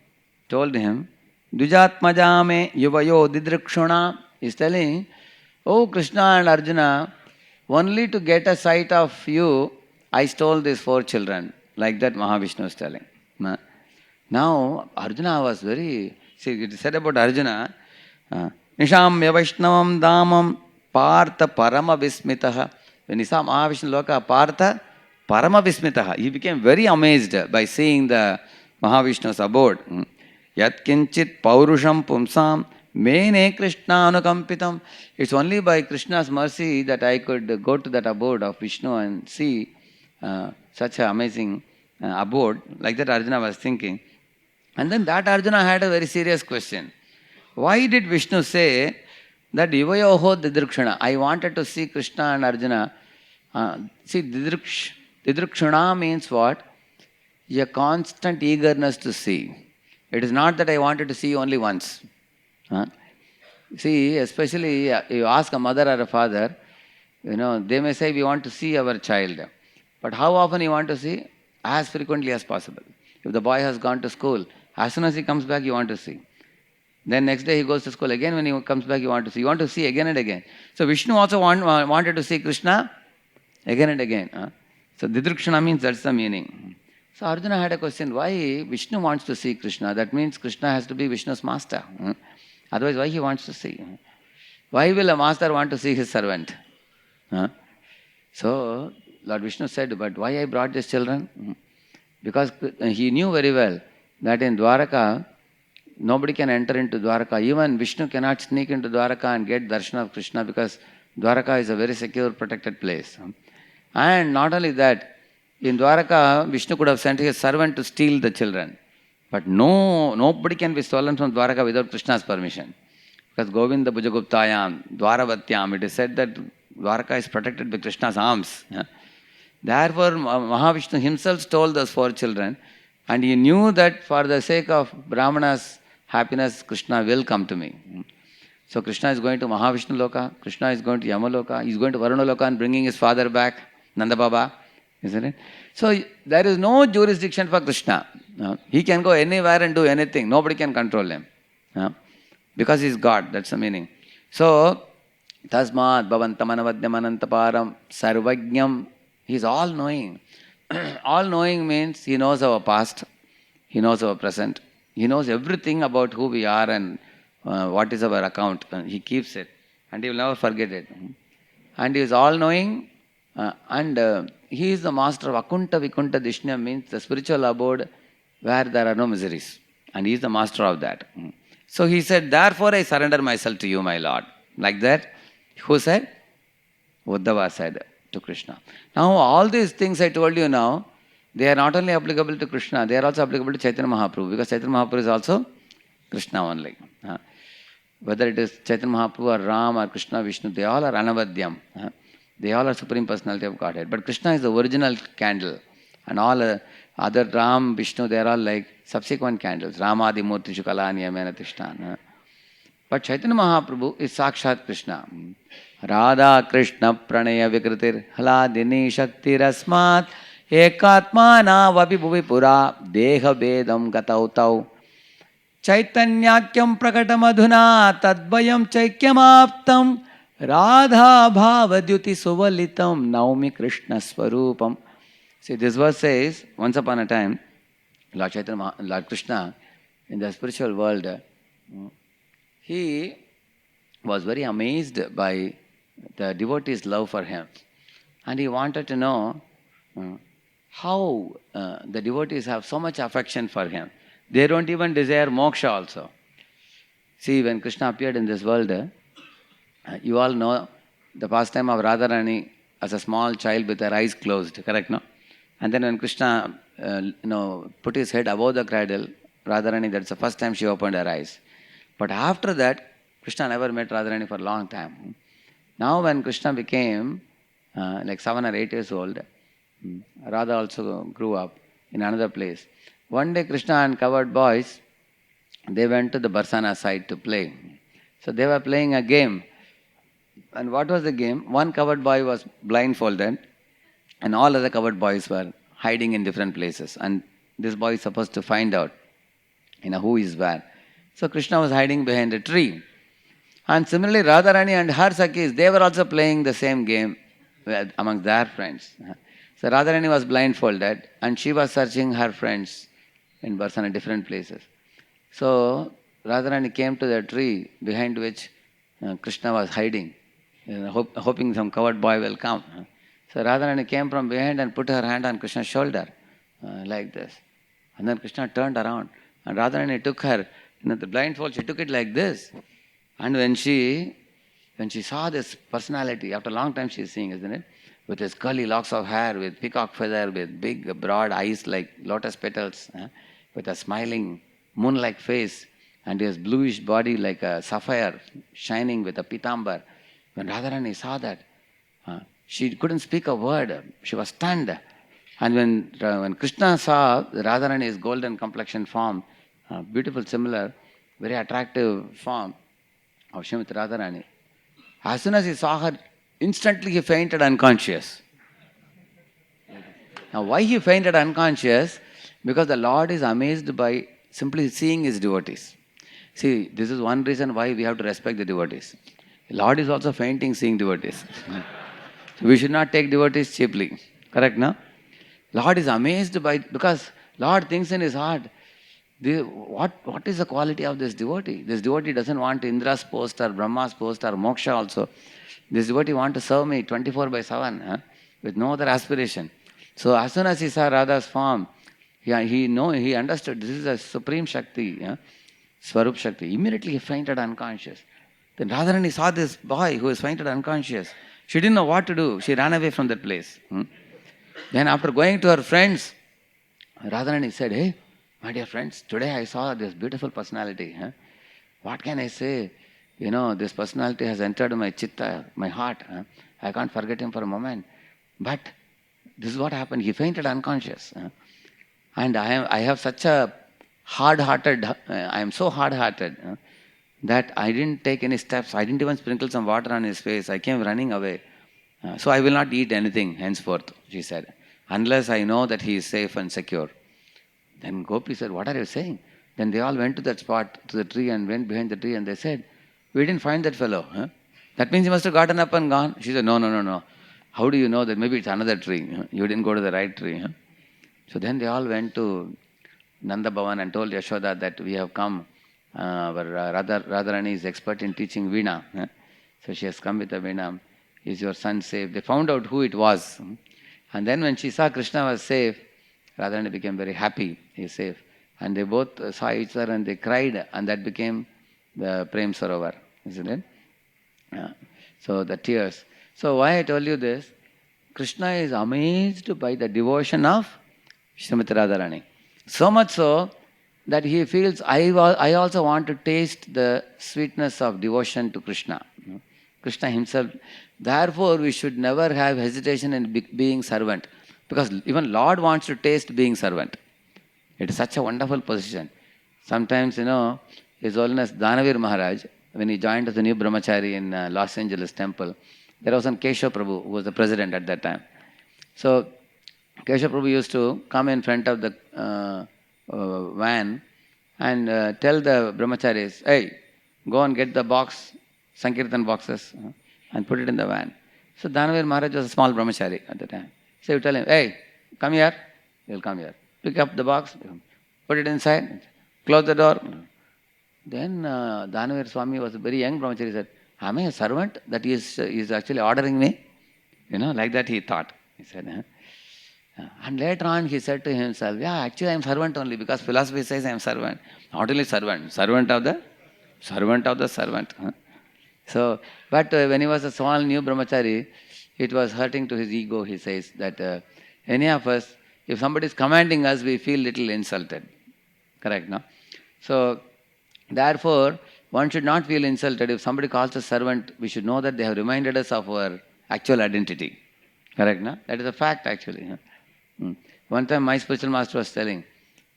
Speaker 1: told him, Dujatmajame yuvayo didrikshuna, is telling, oh Krishna and Arjuna, only to get a sight of you, I stole these 4 children. Like that Mahavishnu is telling. Now, Arjuna was very, see, it is said about Arjuna, Nishamya Vaishnavam Damam Partha Parama Vismitaha. When he saw Mahavishnu Loka, Partha Parama Vismitaha, he became very amazed by seeing the Mahavishnu's abode. Yat kinchit paurusham pumsam mene Krishna anukampitam. It's only by Krishna's mercy that I could go to that abode of Vishnu and see such an amazing abode. Like that Arjuna was thinking. And then that Arjuna had a very serious question. Why did Vishnu say that Yuvayoho Didrikshana? I wanted to see Krishna and Arjuna. See, Didrikshana means what? A constant eagerness to see. It is not that I wanted to see only once. See, especially you ask a mother or a father, they may say, we want to see our child. But how often you want to see? As frequently as possible. If the boy has gone to school, as soon as he comes back, you want to see. Then next day he goes to school. Again when he comes back, you want to see. You want to see again and again. So Vishnu also wanted to see Krishna again and again. So Didrikshana means that's the meaning. So Arjuna had a question, why Vishnu wants to see Krishna? That means Krishna has to be Vishnu's master. Otherwise, why he wants to see? Why will a master want to see his servant? So Lord Vishnu said, but why I brought these children? Because he knew very well that in Dwaraka, nobody can enter into Dwaraka. Even Vishnu cannot sneak into Dwaraka and get darshan of Krishna because Dwaraka is a very secure, protected place. And not only that, in Dwaraka, Vishnu could have sent his servant to steal the children. But nobody can be stolen from Dwaraka without Krishna's permission. Because Govinda Bhujaguptayam, Dwaravatyam, it is said that Dwaraka is protected by Krishna's arms. Therefore, Mahavishnu himself stole those 4 children. And he knew that for the sake of Brahmana's happiness, Krishna will come to me. So Krishna is going to Mahavishnu Loka, Krishna is going to Yamaloka, he is going to Varuna Loka and bringing his father back, Nanda Baba, isn't it? So there is no jurisdiction for Krishna. He can go anywhere and do anything. Nobody can control him. Because he is God, that's the meaning. So, Tasmat Bhavantamanavadyamanantaparam Sarvajnam, he is all-knowing. All-knowing means he knows our past, he knows our present, he knows everything about who we are and what is our account. He keeps it and he will never forget it. And he is all-knowing and he is the master of Akunta Vikunta Dishnya, means the spiritual abode where there are no miseries. And he is the master of that. So he said, therefore I surrender myself to you, my Lord. Like that. Who said? Uddhava said to Krishna. Now all these things I told you now, they are not only applicable to Krishna, they are also applicable to Chaitanya Mahaprabhu, because Chaitanya Mahaprabhu is also Krishna only. Whether it is Chaitanya Mahaprabhu or Ram or Krishna, Vishnu, they all are Anavadyam. They all are Supreme Personality of Godhead. But Krishna is the original candle. And all other Ram, Vishnu, they are all like subsequent candles. Ramadi Murti Shukalani Yamena Tishtan. But Chaitanya Mahaprabhu is Sakshat Krishna. Radha Krishna Pranaya Vikritir Haladini Shakti Rasmat Ekatmana Vapi Bhuvi Pura Deha Vedam Gatautau Chaitanyakyam Prakatamadhuna Tadvayam Chaikyamaptam Radha Bhavadyuti Suvalitam Naumi Krishna Swarupam. See, this verse says, once upon a time, Lord Krishna in the spiritual world, he was very amazed by the devotees' love for him. And he wanted to know how the devotees have so much affection for him. They don't even desire moksha also. See, when Krishna appeared in this world, you all know the pastime of Radharani as a small child with her eyes closed, correct, no? And then when Krishna put his head above the cradle, Radharani, that's the first time she opened her eyes. But after that, Krishna never met Radharani for a long time. Now when Krishna became like 7 or 8 years old, Radha also grew up in another place. One day Krishna and covered boys they went to the Barsana side to play. So they were playing a game. And what was the game? One coward boy was blindfolded, and all other coward boys were hiding in different places. And this boy is supposed to find out, who is where. So Krishna was hiding behind a tree. And similarly, Radharani and her Sakhis, they were also playing the same game among their friends. So Radharani was blindfolded, and she was searching her friends in Barsana, different places. So Radharani came to the tree behind which Krishna was hiding, hoping some coward boy will come. So Radharani came from behind and put her hand on Krishna's shoulder, like this. And then Krishna turned around, and Radharani took her, the blindfold, she took it like this. And when she saw this personality, after a long time she is seeing, isn't it? With his curly locks of hair, with peacock feather, with big broad eyes like lotus petals, with a smiling moon-like face, and his bluish body like a sapphire shining with a pitambar. When Radharani saw that, she couldn't speak a word. She was stunned. And when Krishna saw Radharani's golden complexion form, beautiful, similar, very attractive form of Srimati Radharani, as soon as he saw her, instantly he fainted unconscious. Now, why he fainted unconscious? Because the Lord is amazed by simply seeing his devotees. See, this is one reason why we have to respect the devotees. The Lord is also fainting seeing devotees. So we should not take devotees cheaply. Correct, no? Lord is amazed because Lord thinks in his heart, what is the quality of this devotee? This devotee doesn't want Indra's post or Brahma's post or moksha also. This devotee wants to serve me 24/7 with no other aspiration. So as soon as he saw Radha's form, he understood this is a supreme Shakti, Swarup Shakti. Immediately he fainted unconscious. Then Radharani saw this boy who was fainted unconscious. She didn't know what to do. She ran away from that place. Then after going to her friends, Radharani said, "Hey, my dear friends, today I saw this beautiful personality. What can I say? This personality has entered my chitta, my heart. I can't forget him for a moment. But this is what happened. He fainted unconscious. And I have such a hard-hearted, I am so hard-hearted that I didn't take any steps. I didn't even sprinkle some water on his face. I came running away. So I will not eat anything henceforth," she said, "unless I know that he is safe and secure." Then Gopi said, "What are you saying?" Then they all went to that spot, to the tree, and went behind the tree, and they said, "We didn't find that fellow. That means he must have gotten up and gone." She said, No. How do you know that? Maybe it's another tree. You didn't go to the right tree. So then they all went to Nanda Bhavan and told Yashoda that we have come. Radharani is expert in teaching Veena. So she has come with a Veena. Is your son safe? They found out who it was. And then when she saw Krishna was safe, Radharani became very happy. He is safe. And they both saw each other and they cried, and that became the Prem Sarovar, isn't it? So the tears. So why I told you this? Krishna is amazed by the devotion of Srimati Radharani. So much so that he feels, I also want to taste the sweetness of devotion to Krishna. Krishna himself. Therefore, we should never have hesitation in being servant. Because even Lord wants to taste being servant. It is such a wonderful position. Sometimes, His Holiness Danavir Maharaj, when he joined as a new brahmachari in Los Angeles temple, there was one Keshav Prabhu who was the president at that time. So, Keshav Prabhu used to come in front of the van and tell the brahmacharis, "Hey, go and get the box, Sankirtan boxes, and put it in the van." So Danavir Maharaj was a small brahmachari at the time. So you tell him, "Hey, come here." He'll come here. Pick up the box, put it inside, close the door. Then Danavir Swami was a very young brahmachari. He said, "Am I a servant that he is actually ordering me?" Like that he thought. He said, and later on he said to himself, "Yeah, actually I am servant only because philosophy says I am servant. Not only servant of the servant. So, but when he was a small new brahmachari, it was hurting to his ego, he says, that any of us, if somebody is commanding us, we feel little insulted. Correct, no? So, therefore, one should not feel insulted. If somebody calls us servant, we should know that they have reminded us of our actual identity. Correct, no? That is a fact, actually. One time my spiritual master was telling,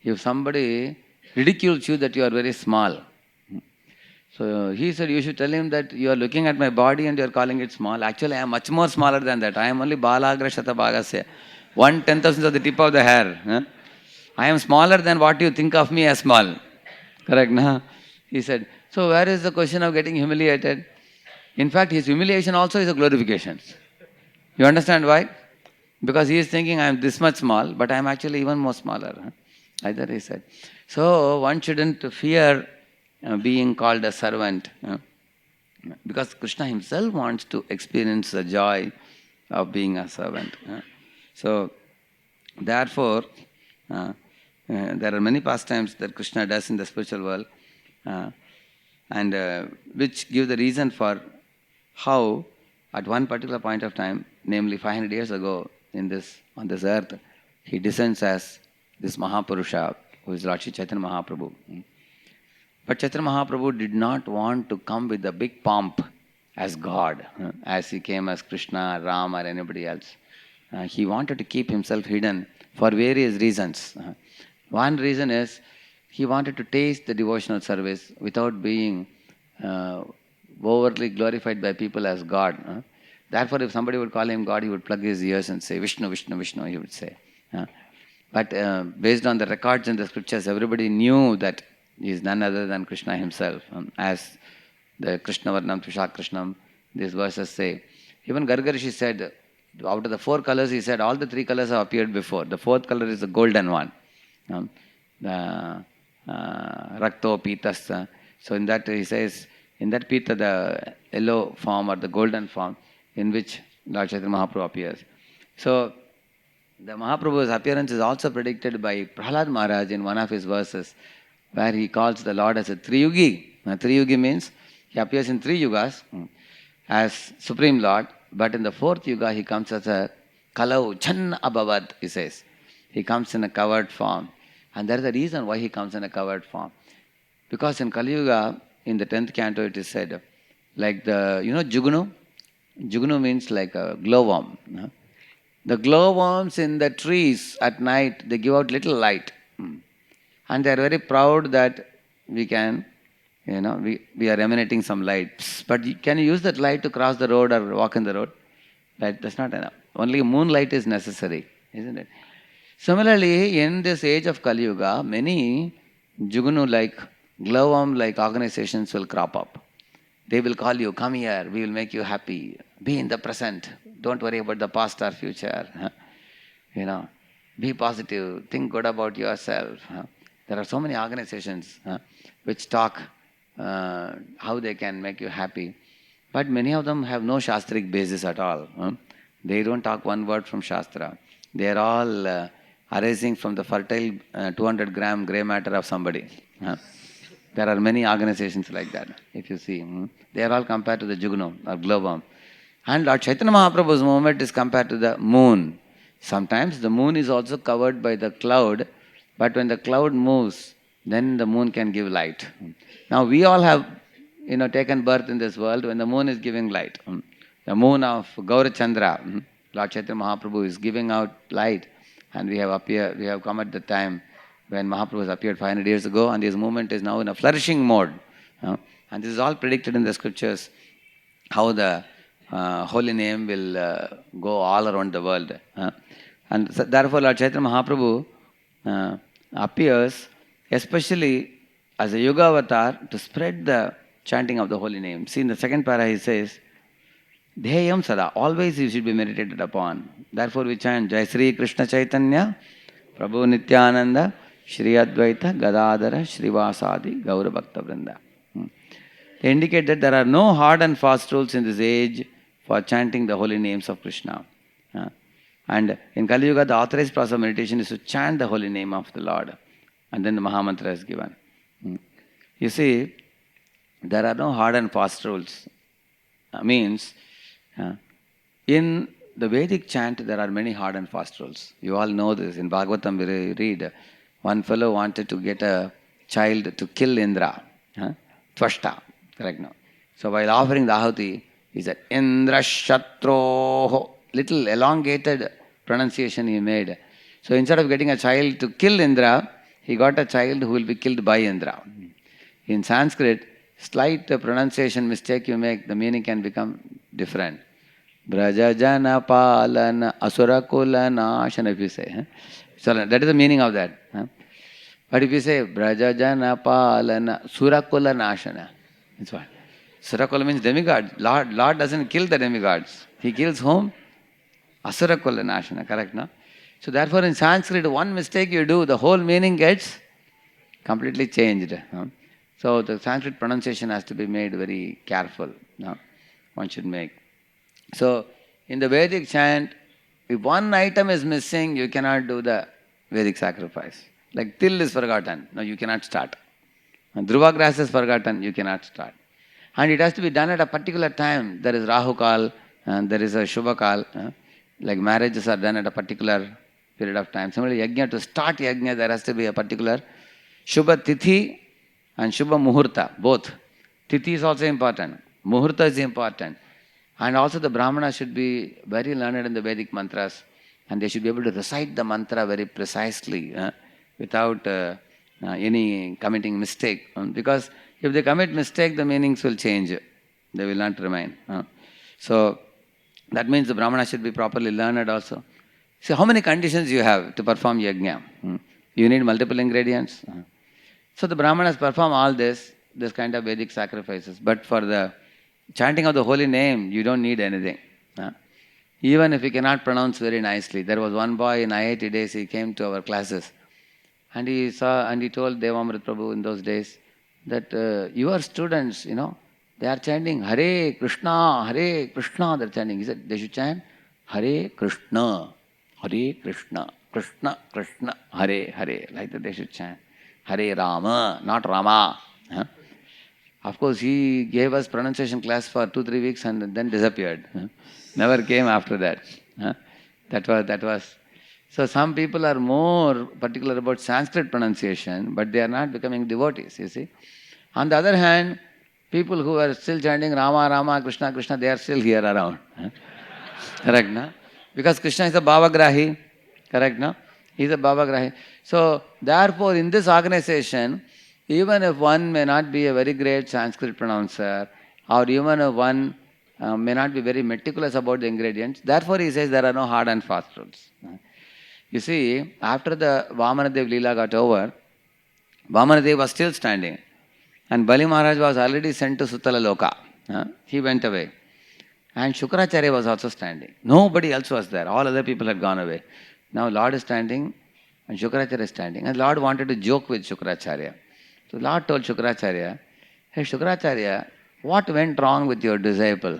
Speaker 1: if somebody ridicules you that you are very small. So he said, you should tell him that you are looking at my body and you are calling it small. Actually, I am much more smaller than that. I am only Balagra Shatabhagasya, 1/10,000th of the tip of the hair. Huh? I am smaller than what you think of me as small. Correct, na? He said, so where is the question of getting humiliated? In fact, his humiliation also is a glorification. You understand why? Because he is thinking I am this much small, but I am actually even more smaller. Huh? Either he said. So one shouldn't fear being called a servant. Because Krishna himself wants to experience the joy of being a servant. So, therefore, there are many pastimes that Krishna does in the spiritual world, and which give the reason for how, at one particular point of time, namely 500 years ago, on this earth, he descends as this Mahapurusha, who is Lord Shri Chaitanya Mahaprabhu. But Chaitanya Mahaprabhu did not want to come with a big pomp as God, as he came as Krishna, Ram, or anybody else. He wanted to keep himself hidden for various reasons. One reason is he wanted to taste the devotional service without being overtly glorified by people as God. Therefore, if somebody would call him God, he would plug his ears and say, Vishnu, Vishnu, Vishnu, he would say. But based on the records in the scriptures, everybody knew that he is none other than Krishna himself. As the Krishna Varnam Tushak Krishnam, these verses say. Even Gargarishi said, out of the 4 colors, he said, all the 3 colors have appeared before. The 4th color is the golden one. The Rakto Pitas. So in that he says, in that Pita, the yellow form or the golden form, in which Lord Chaitanya Mahaprabhu appears. So the Mahaprabhu's appearance is also predicted by Prahlad Maharaj in one of his verses, where he calls the Lord as a Triyugi. Now, Triyugi means he appears in 3 yugas as Supreme Lord, but in the 4th yuga he comes as a Kalau Chan Abhavad, he says. He comes in a covered form. And there is a reason why he comes in a covered form. Because in Kali Yuga, in the 10th canto, it is said, like Jugunu? Jugunu means like a glowworm. The glowworms in the trees at night, they give out little light. And they are very proud that we can, we are emanating some light. But can you use that light to cross the road or walk in the road? That's not enough. Only moonlight is necessary, isn't it? Similarly, in this age of Kali Yuga, many Jugunu-like, glowworm-like organizations will crop up. They will call you, come here, we will make you happy. Be in the present. Don't worry about the past or future. Be positive. Think good about yourself. There are so many organizations which talk how they can make you happy. But many of them have no Shastric basis at all. They don't talk one word from Shastra. They are all arising from the fertile 200-gram grey matter of somebody. There are many organizations like that, if you see. They are all compared to the Jugnu or glowworm. And Lord Chaitanya Mahaprabhu's movement is compared to the moon. Sometimes the moon is also covered by the cloud, but when the cloud moves, then the moon can give light. Now we all have, taken birth in this world when the moon is giving light. The moon of Gaurachandra, Lord Chaitanya Mahaprabhu is giving out light, and we have come at the time when Mahaprabhu has appeared 500 years ago, and his movement is now in a flourishing mode. And this is all predicted in the scriptures, how the holy name will go all around the world. And so therefore, Lord Chaitanya Mahaprabhu appears especially as a yoga avatar to spread the chanting of the holy name. See, in the second para he says, Dheyam Sada, always you should be meditated upon. Therefore we chant Jai Sri Krishna Chaitanya, Prabhu Nityananda, Shri Advaita, Gadadhara, Srivasadi, Gaura Bhakta Vrinda. They indicate that there are no hard and fast rules in this age for chanting the holy names of Krishna. And in Kali Yuga, the authorized process of meditation is to chant the holy name of the Lord. And then the Mahamantra is given. You see, there are no hard and fast rules. Means, in the Vedic chant, there are many hard and fast rules. You all know this. In Bhagavatam, we read, one fellow wanted to get a child to kill Indra. Tvashta, correct now. So while offering the ahuti, he said, Indra Shatroho. Little elongated pronunciation he made. So instead of getting a child to kill Indra, he got a child who will be killed by Indra. In Sanskrit, slight pronunciation mistake you make, the meaning can become different. Brajajana palana asurakula nashana, if you say. So that is the meaning of that. But if you say Brajajana palana surakula nashana, that's what. Surakula means demigod. Lord doesn't kill the demigods. He kills whom? Asurakula nashana, correct, no? So therefore in Sanskrit, one mistake you do, the whole meaning gets completely changed. So the Sanskrit pronunciation has to be made very careful. One should make. So in the Vedic chant, if one item is missing, you cannot do the Vedic sacrifice. Like till is forgotten, no, you cannot start. Dhruva grass is forgotten, you cannot start. And it has to be done at a particular time. There is Rahu Kal, and there is a Shubha Kal. Like marriages are done at a particular period of time. Similarly, Yajna, to start Yajna, there has to be a particular Shubha Tithi and Shubha Muhurta, both. Tithi is also important. Muhurta is important. And also the Brahmana should be very learned in the Vedic mantras, and they should be able to recite the mantra very precisely without any committing mistake. Because if they commit mistake, the meanings will change. They will not remain. So that means the Brahmana should be properly learned also. See how many conditions you have to perform yajna. You need multiple ingredients. So the Brahmanas perform all this kind of Vedic sacrifices. But for the chanting of the holy name, you don't need anything. Even if you cannot pronounce very nicely. There was one boy in IIT days, he came to our classes. And he told Devamrit Prabhu in those days that your students, they are chanting Hare Krishna, they're chanting. He said, they should chant Hare Krishna, Krishna, Krishna, Hare, like that they should chant. Hare Rama, not Rama. Of course, he gave us pronunciation class for 2-3 weeks and then disappeared. Never came after that. That was. So some people are more particular about Sanskrit pronunciation, but they are not becoming devotees, you see. On the other hand, people who are still chanting Rama, Rama, Krishna, Krishna, they are still here around. Correct, no? Because Krishna is a Bhavagrahi. Correct, no? He is a Bhavagrahi. So, therefore, in this organization, even if one may not be a very great Sanskrit pronouncer, or even if one may not be very meticulous about the ingredients, therefore he says there are no hard and fast rules. You see, after the Vamanadev Leela got over, Vamanadev was still standing. And Bali Maharaj was already sent to Sutala Loka. He went away. And Shukracharya was also standing. Nobody else was there. All other people had gone away. Now Lord is standing and Shukracharya is standing. And Lord wanted to joke with Shukracharya. So Lord told Shukracharya, hey Shukracharya, what went wrong with your disciple?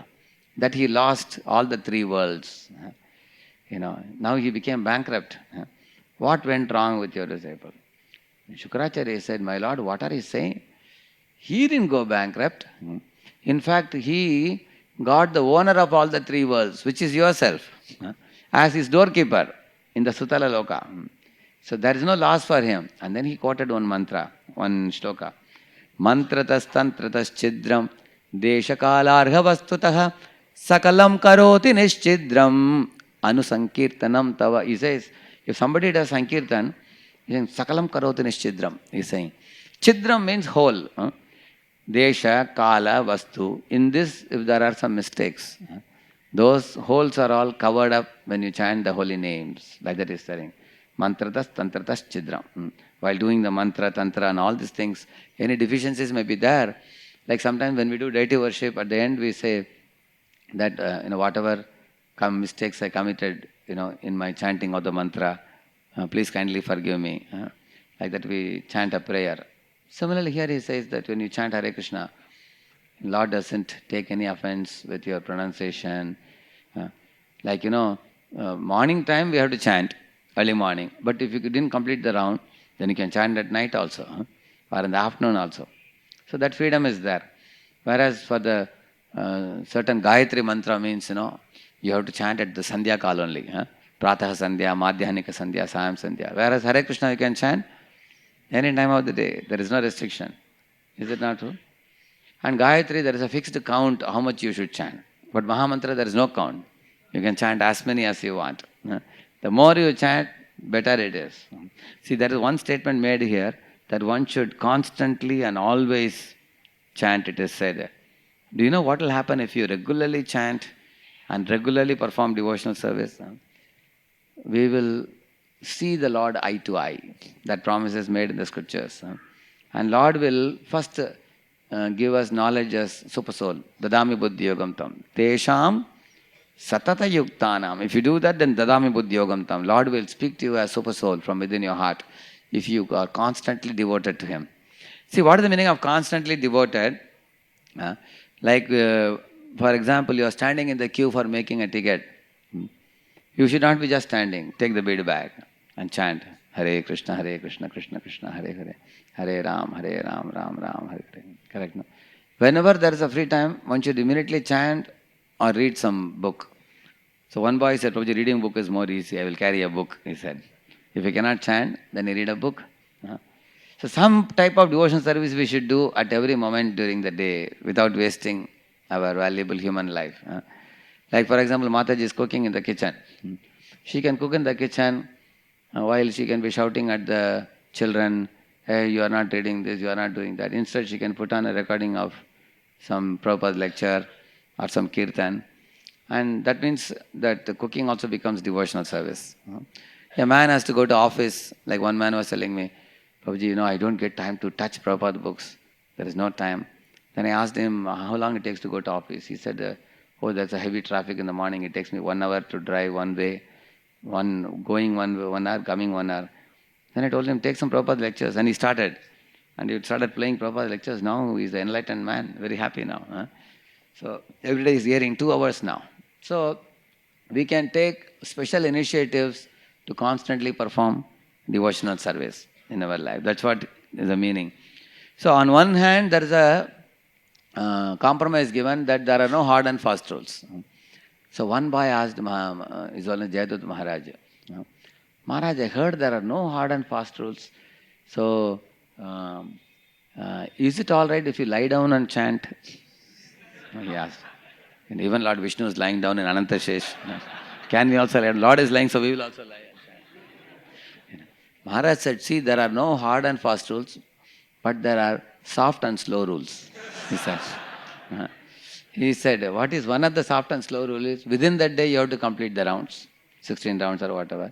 Speaker 1: That he lost all the 3 worlds. Now he became bankrupt. What went wrong with your disciple? Shukracharya said, my Lord, what are you saying? He didn't go bankrupt. In fact, he got the owner of all the 3 worlds, which is yourself, as his doorkeeper in the Sutala Loka. So there is no loss for him. And then he quoted one mantra, one shloka. Mantratas tantratas chidram deshakalarha vastutaha sakalam karoti nischidram anusankirtanam tava. He says, if somebody does sankirtan, he's saying sakalam karoti nischidram. He's saying, chidram means whole. Desha, Kala, Vastu. In this, if there are some mistakes, those holes are all covered up when you chant the holy names. Like that is saying. Mantratas, tantratas, chidram. While doing the mantra, tantra and all these things, any deficiencies may be there. Like sometimes when we do deity worship, at the end we say that, whatever mistakes I committed, in my chanting of the mantra, please kindly forgive me. Like that we chant a prayer. Similarly, here he says that when you chant Hare Krishna, Lord doesn't take any offense with your pronunciation. Morning time we have to chant, early morning. But if you didn't complete the round, then you can chant at night also, or in the afternoon also. So that freedom is there. Whereas for the certain Gayatri mantra means, you have to chant at the Sandhya Kal only. Prataha Sandhya, Madhyanika Sandhya, Sayam Sandhya. Whereas Hare Krishna you can chant any time of the day. There is no restriction. Is it not true? And Gayatri, there is a fixed count how much you should chant. But Mahamantra, there is no count. You can chant as many as you want. The more you chant, better it is. See, there is one statement made here that one should constantly and always chant, it is said. Do you know what will happen if you regularly chant and regularly perform devotional service? We will see the Lord eye to eye. That promise is made in the scriptures. And Lord will first give us knowledge as super soul. Dadami buddhi yogam tam. Tesham satata yuktanam. If you do that, then dadami buddhi yogam tam. Lord will speak to you as super soul from within your heart if you are constantly devoted to Him. See, what is the meaning of constantly devoted? For example, you are standing in the queue for making a ticket. You should not be just standing. Take the bead bag and chant Hare Krishna, Krishna Krishna, Hare Hare, Hare Ram, Ram Ram, Hare Hare. Correct? No? Whenever there is a free time, one should immediately chant or read some book. So one boy said, Prabhuji, reading book is more easy. I will carry a book, he said. If you cannot chant, then you read a book. So some type of devotion service we should do at every moment during the day without wasting our valuable human life. Like for example, Mataji is cooking in the kitchen. She can cook in the kitchen while she can be shouting at the children, hey, you are not reading this, you are not doing that. Instead, she can put on a recording of some Prabhupada lecture or some kirtan. And that means that the cooking also becomes devotional service. A man has to go to office, like one man was telling me, Prabhuji, I don't get time to touch Prabhupada books. There is no time. Then I asked him how long it takes to go to office. He said, there's a heavy traffic in the morning. It takes me 1 hour to drive one way, going 1 hour, coming 1 hour. Then I told him, take some Prabhupada lectures. And he started. And he started playing Prabhupada lectures. Now he's an enlightened man, very happy now. So every day he's hearing 2 hours now. So we can take special initiatives to constantly perform devotional service in our life. That's what is the meaning. So on one hand, there is a compromise given that there are no hard and fast rules. So one boy asked His Holiness Jayadut Maharaj, Maharaj, I heard there are no hard and fast rules. So is it all right if you lie down and chant? He asked. And even Lord Vishnu is lying down in Anantashesh. Can we also lie? Lord is lying, so we will also lie and chant. Maharaj said, see, there are no hard and fast rules, but there are soft and slow rules, he said. He said, what is one of the soft and slow rules? Within that day, you have to complete the rounds, 16 rounds or whatever.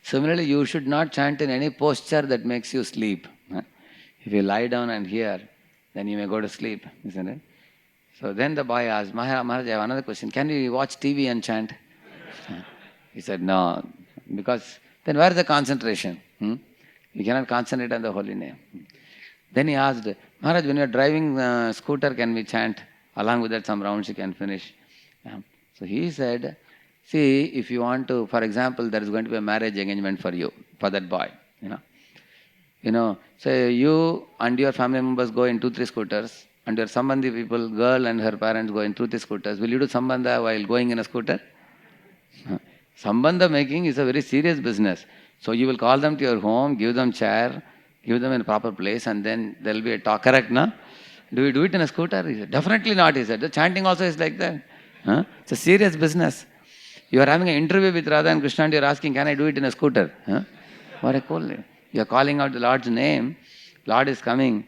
Speaker 1: Similarly, you should not chant in any posture that makes you sleep. If you lie down and hear, then you may go to sleep, isn't it? So then the boy asked, Maharaj, I have another question. Can we watch TV and chant? He said, no, because then where is the concentration? You cannot concentrate on the holy name. Then he asked, Maharaj, when you are driving scooter, can we chant? Along with that, some rounds you can finish. So he said, see, if you want to, for example, there is going to be a marriage engagement for you, for that boy. Say you and your family members go in 2-3 scooters, and your Sambandhi people, girl and her parents go in 2-3 scooters. Will you do Sambandha while going in a scooter? Sambandha making is a very serious business. So you will call them to your home, give them chair, give them in a proper place, and then there will be a talk. Correct, no? Do we do it in a scooter? He said, definitely not, he said. The chanting also is like that. It's a serious business. You are having an interview with Radha and Krishna and you are asking, can I do it in a scooter? What a cool name. You are calling out the Lord's name. Lord is coming.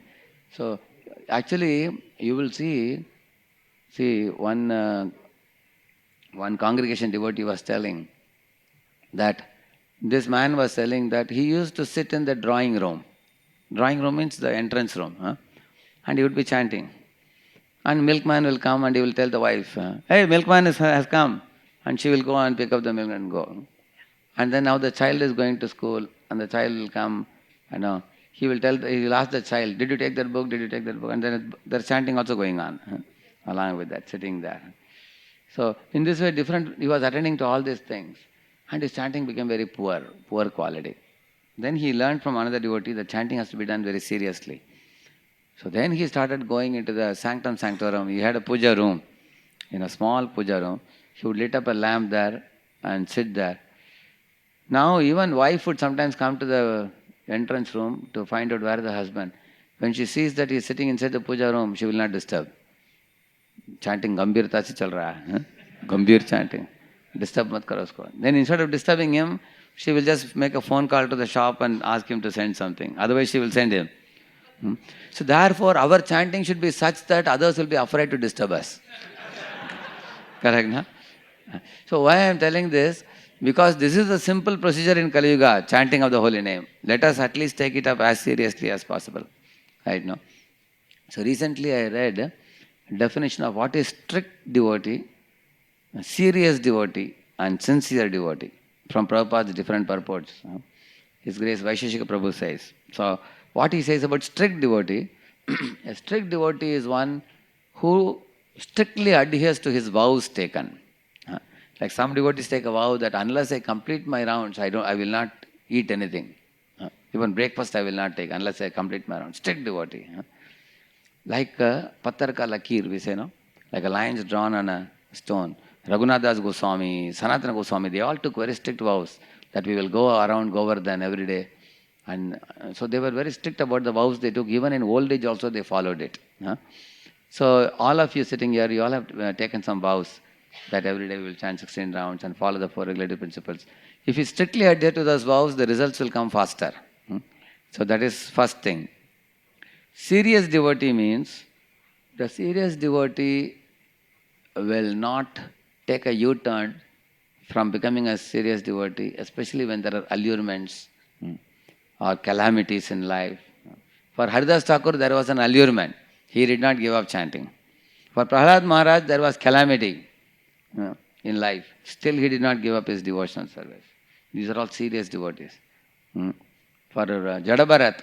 Speaker 1: So actually, you will see one congregation devotee was telling that this man was telling that he used to sit in the drawing room. Drawing room means the entrance room. And he would be chanting. And milkman will come and he will tell the wife, hey, milkman has come. And she will go and pick up the milk and go. And then now the child is going to school and the child will come, he will ask the child, did you take that book? Did you take that book? And then there's chanting also going on along with that, sitting there. So in this way, he was attending to all these things. And his chanting became very poor quality. Then he learned from another devotee that chanting has to be done very seriously. So then he started going into the sanctum sanctorum. He had a puja room, in a small puja room. He would lit up a lamp there and sit there. Now even wife would sometimes come to the entrance room to find out where is the husband. When she sees that he is sitting inside the puja room, she will not disturb. Chanting Gambhirta se chal raha hai. Gambhir chanting. Disturb mat karo usko. Then instead of disturbing him, she will just make a phone call to the shop and ask him to send something. Otherwise, she will send him. So therefore, our chanting should be such that others will be afraid to disturb us. Correct, no? So why I am telling this? Because this is a simple procedure in Kali Yuga, chanting of the holy name. Let us at least take it up as seriously as possible. Right, no? So recently I read a definition of what is strict devotee, serious devotee, and sincere devotee from Prabhupada's different purports. His Grace Vaisheshika Prabhu says. So what he says about strict devotee, a strict devotee is one who strictly adheres to his vows taken. Like some devotees take a vow that unless I complete my rounds, I will not eat anything. Even breakfast I will not take unless I complete my rounds. Strict devotee. Like Pattar ka lakir, we say, no? Like a lines drawn on a stone. Raghunath Das Goswami, Sanatana Goswami, they all took very strict vows that we will go around Govardhan every day. And so they were very strict about the vows they took. Even in old age also they followed it. So all of you sitting here, you all have taken some vows that every day we will chant 16 rounds and follow the 4 regulative principles. If you strictly adhere to those vows, the results will come faster. So that is first thing. Serious devotee means the serious devotee will not take a U-turn from becoming a serious devotee, especially when there are allurements or calamities in life. For Haridas Thakur, there was an allurement. He did not give up chanting. For Prahlad Maharaj, there was calamity in life. Still, he did not give up his devotional service. These are all serious devotees. For Jadabharat,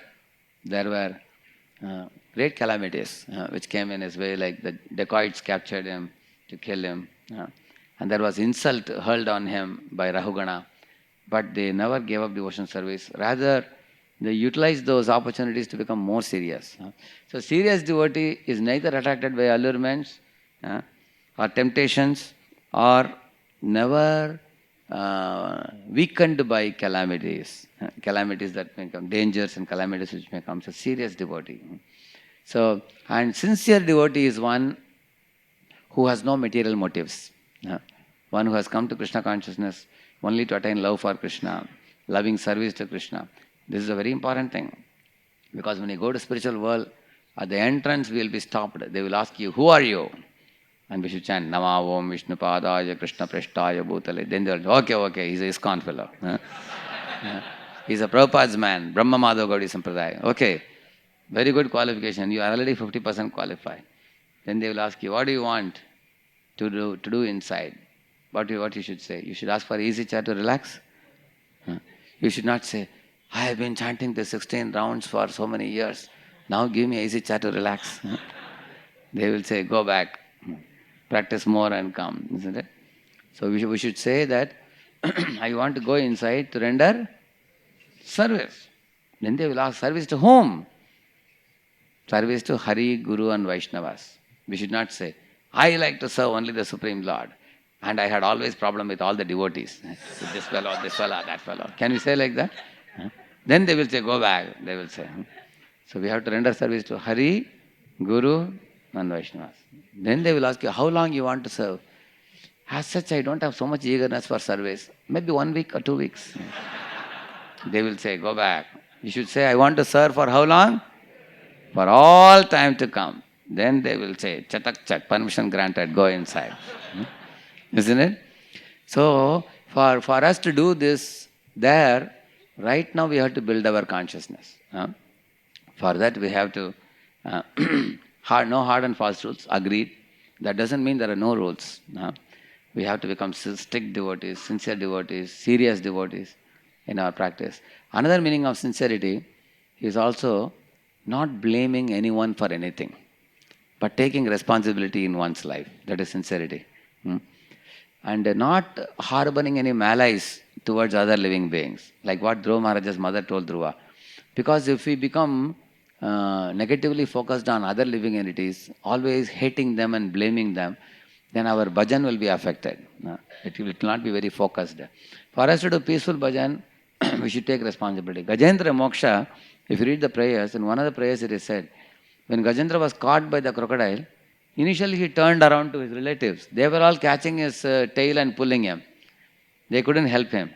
Speaker 1: there were great calamities which came in his way, like the dacoits captured him to kill him. And there was insult hurled on him by Rahugana. But they never gave up devotional service. Rather, they utilized those opportunities to become more serious. So serious devotee is neither attracted by allurements or temptations or never weakened by calamities. Calamities that may come, dangers and calamities which may come. So serious devotee. So, and sincere devotee is one who has no material motives. One who has come to Krishna consciousness only to attain love for Krishna, loving service to Krishna. This is a very important thing. Because when you go to spiritual world, at the entrance we will be stopped. They will ask you, who are you? And we should chant, Nama Om Vishnu Padaya Krishna Prashtaya Bhutale. Then they will, okay, he's a ISKCON fellow. He's a Prabhupada's man, Brahma Madhav Gaudiya Sampradaya. Okay, very good qualification. You are already 50% qualified. Then they will ask you, what do you want to do inside? What you should say? You should ask for easy chair to relax. You should not say, I have been chanting the 16 rounds for so many years. Now give me easy chair to relax. They will say, go back, practice more and come, isn't it? So we should say that I want to go inside to render service. Then they will ask, service to whom? Service to Hari, Guru and Vaishnavas. We should not say, I like to serve only the Supreme Lord. And I had always problem with all the devotees. With this fellow, that fellow. Can we say like that? Then they will say, go back. They will say. So we have to render service to Hari, Guru and Vaishnavas. Then they will ask you, how long you want to serve? As such, I don't have so much eagerness for service. Maybe 1 week or 2 weeks. They will say, go back. You should say, I want to serve for how long? For all time to come. Then they will say, chatak chat, permission granted, go inside. Isn't it? So, for us to do this there, right now we have to build our consciousness. For that we have to, no hard and fast rules, agreed. That doesn't mean there are no rules. We have to become strict devotees, sincere devotees, serious devotees in our practice. Another meaning of sincerity is also not blaming anyone for anything, but taking responsibility in one's life. That is sincerity. And not harboring any malice towards other living beings, like what Dhruva Maharaja's mother told Dhruva. Because if we become negatively focused on other living entities, always hating them and blaming them, then our bhajan will be affected. It will not be very focused. For us to do peaceful bhajan, we should take responsibility. Gajendra Moksha, if you read the prayers, in one of the prayers it is said, when Gajendra was caught by the crocodile, initially he turned around to his relatives. They were all catching his tail and pulling him. They couldn't help him.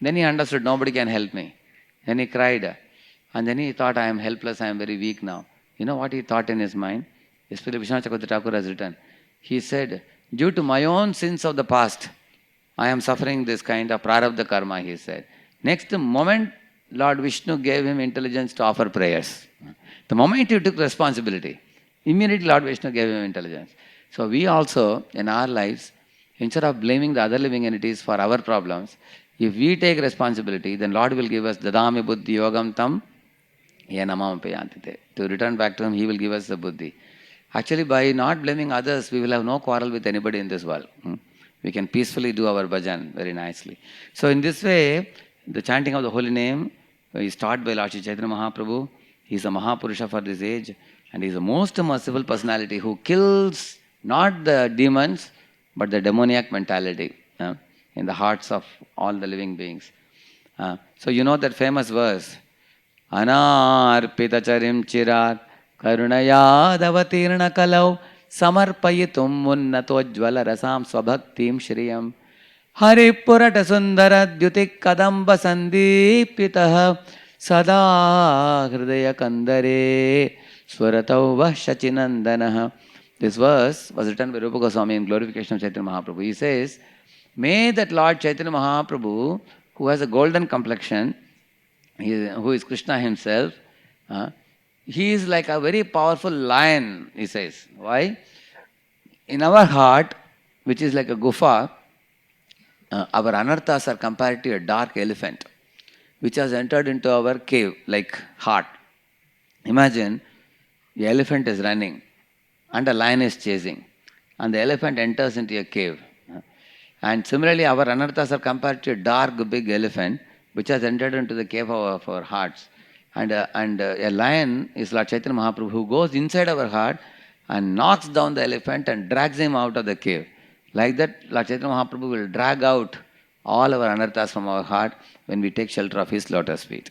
Speaker 1: Then he understood, nobody can help me. Then he cried. And then he thought, I am helpless, I am very weak now. You know what he thought in his mind? Especially Vishwanath Chakravarti Thakur has written. He said, due to my own sins of the past, I am suffering this kind of prarabdha karma, he said. Next moment, Lord Vishnu gave him intelligence to offer prayers. The moment he took responsibility, immediately Lord Vishnu gave him intelligence. So we also, in our lives, instead of blaming the other living entities for our problems, if we take responsibility, then Lord will give us dadami buddhi yogam tam yenamam payantite. To return back to Him, He will give us the buddhi. Actually, by not blaming others, we will have no quarrel with anybody in this world. We can peacefully do our bhajan very nicely. So in this way, the chanting of the holy name is taught by Lord Sri Chaitanya Mahaprabhu. He is a Mahapurusha for this age, and he is the most merciful personality who kills not the demons, but the demoniac mentality in the hearts of all the living beings. So you know that famous verse, Anarpita charim chirat karunayadavatirna kalau samarpayitum munnatojvala rasam swabhaktim shriyam haripurata sundara dyutik kadamba sandipitah sada hridaya kandare swaratau shachinandanah. This verse was written by Rupa Goswami in glorification of Chaitanya Mahaprabhu. He says, may that Lord Chaitanya Mahaprabhu, who has a golden complexion, who is Krishna himself, he is like a very powerful lion, he says. Why? In our heart, which is like a gufa, our anarthas are compared to a dark elephant, which has entered into our cave, like heart. Imagine, the elephant is running, and a lion is chasing, and the elephant enters into a cave. And similarly, our anarthas are compared to a dark, big elephant, which has entered into the cave of our hearts. And a lion is Lord Chaitanya Mahaprabhu, who goes inside our heart and knocks down the elephant and drags him out of the cave. Like that, Lord Chaitanya Mahaprabhu will drag out all our anarthas from our heart when we take shelter of His lotus feet.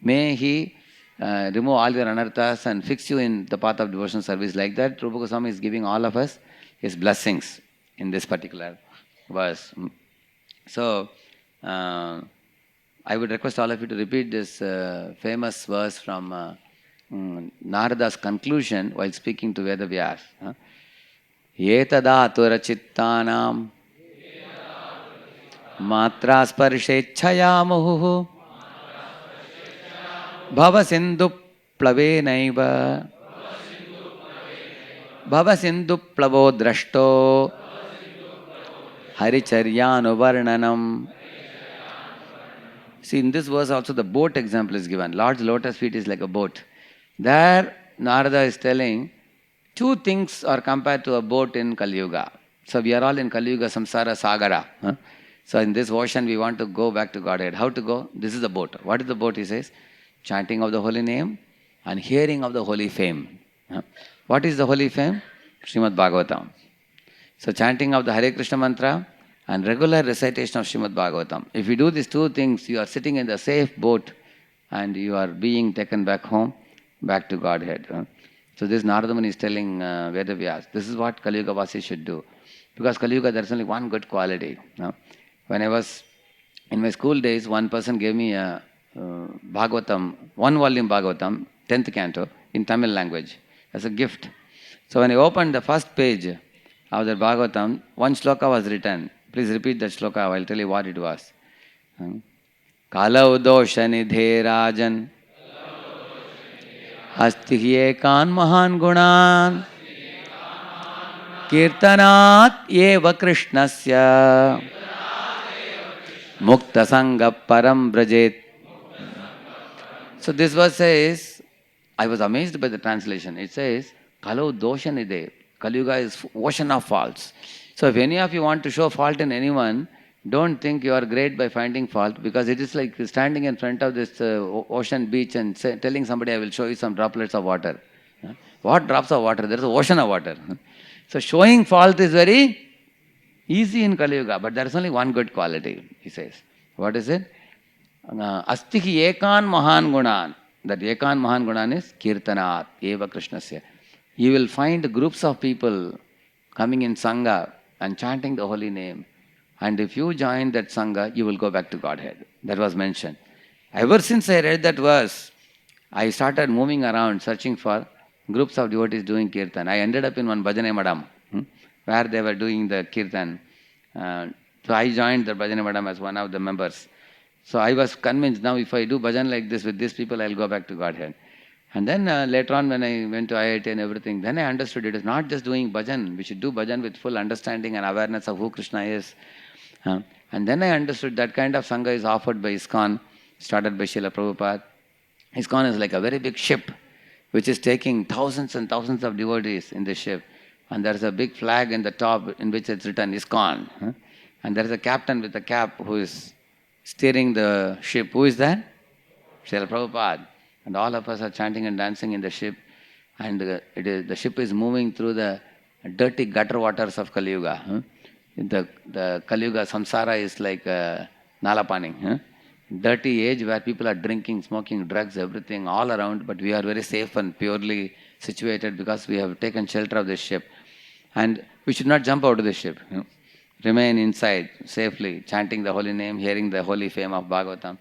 Speaker 1: May He remove all your anarthas and fix you in the path of devotional service. Like that, Rupa Goswami is giving all of us his blessings in this particular verse. So, I would request all of you to repeat this famous verse from Narada's conclusion while speaking to Vedavyas. Yetadatura chittanam matra sparshechaya muhu bhava sindhu plavenaiva bhava sindhu plavo drashto haricharyanuvarnanam. See, in this verse also the boat example is given. Lord's lotus feet is like a boat. There, Narada is telling, two things are compared to a boat in Kali Yuga. So we are all in Kali Yuga, samsara, sagara. So in this ocean, we want to go back to Godhead. How to go? This is the boat. What is the boat, he says? Chanting of the holy name and hearing of the holy fame. What is the holy fame? Srimad Bhagavatam. So chanting of the Hare Krishna mantra and regular recitation of Srimad Bhagavatam. If you do these two things, you are sitting in the safe boat and you are being taken back home, back to Godhead. So this Narada Muni is telling Vedavyas, this is what Kali Yuga Vasi should do. Because Kali Yuga, there is only one good quality. When I was in my school days, one person gave me a Bhagavatam, one volume Bhagavatam, 10th canto, in Tamil language, as a gift. So when I opened the first page of the Bhagavatam, one shloka was written. Please repeat that shloka, I will tell you what it was. Kalau dosha nidhe rajan asti ekan mahan gunan kirtanat eva krishnasya mukta sangha param brajet. So this verse says, I was amazed by the translation. It says, Kalau dosha nidhe. Kali Yuga is ocean of faults. So if any of you want to show fault in anyone, don't think you are great by finding fault, because it is like standing in front of this ocean beach and telling somebody, I will show you some droplets of water. What drops of water? There is an ocean of water. So showing fault is very easy in Kali Yuga, but there is only one good quality, he says. What is it? Astihi ekan mahan gunan. That ekan mahan gunan is kirtanat eva krishnasya. You will find groups of people coming in Sangha and chanting the holy name And if you join that Sangha, you will go back to Godhead. That was mentioned. Ever since I read that verse, I started moving around searching for groups of devotees doing kirtan. I ended up in one bhajane madam where they were doing the kirtan. So I joined the bhajane madam as one of the members. So I was convinced now if I do bhajan like this with these people, I'll go back to Godhead. And then later on when I went to IIT and everything, then I understood it is not just doing bhajan. We should do bhajan with full understanding and awareness of who Krishna is. And then I understood that kind of Sangha is offered by ISKCON, started by Srila Prabhupada. ISKCON is like a very big ship which is taking thousands and thousands of devotees in the ship. And there is a big flag in the top in which it's written ISKCON. And there is a captain with a cap who is steering the ship. Who is that? Srila Prabhupada. And all of us are chanting and dancing in the ship. And the ship is moving through the dirty gutter waters of Kali Yuga. The Kali Yuga samsara is like Nalapani. Dirty age where people are drinking, smoking, drugs, everything all around, but we are very safe and purely situated because we have taken shelter of the ship. And we should not jump out of the ship. Remain inside safely, chanting the holy name, hearing the holy fame of Bhagavatam.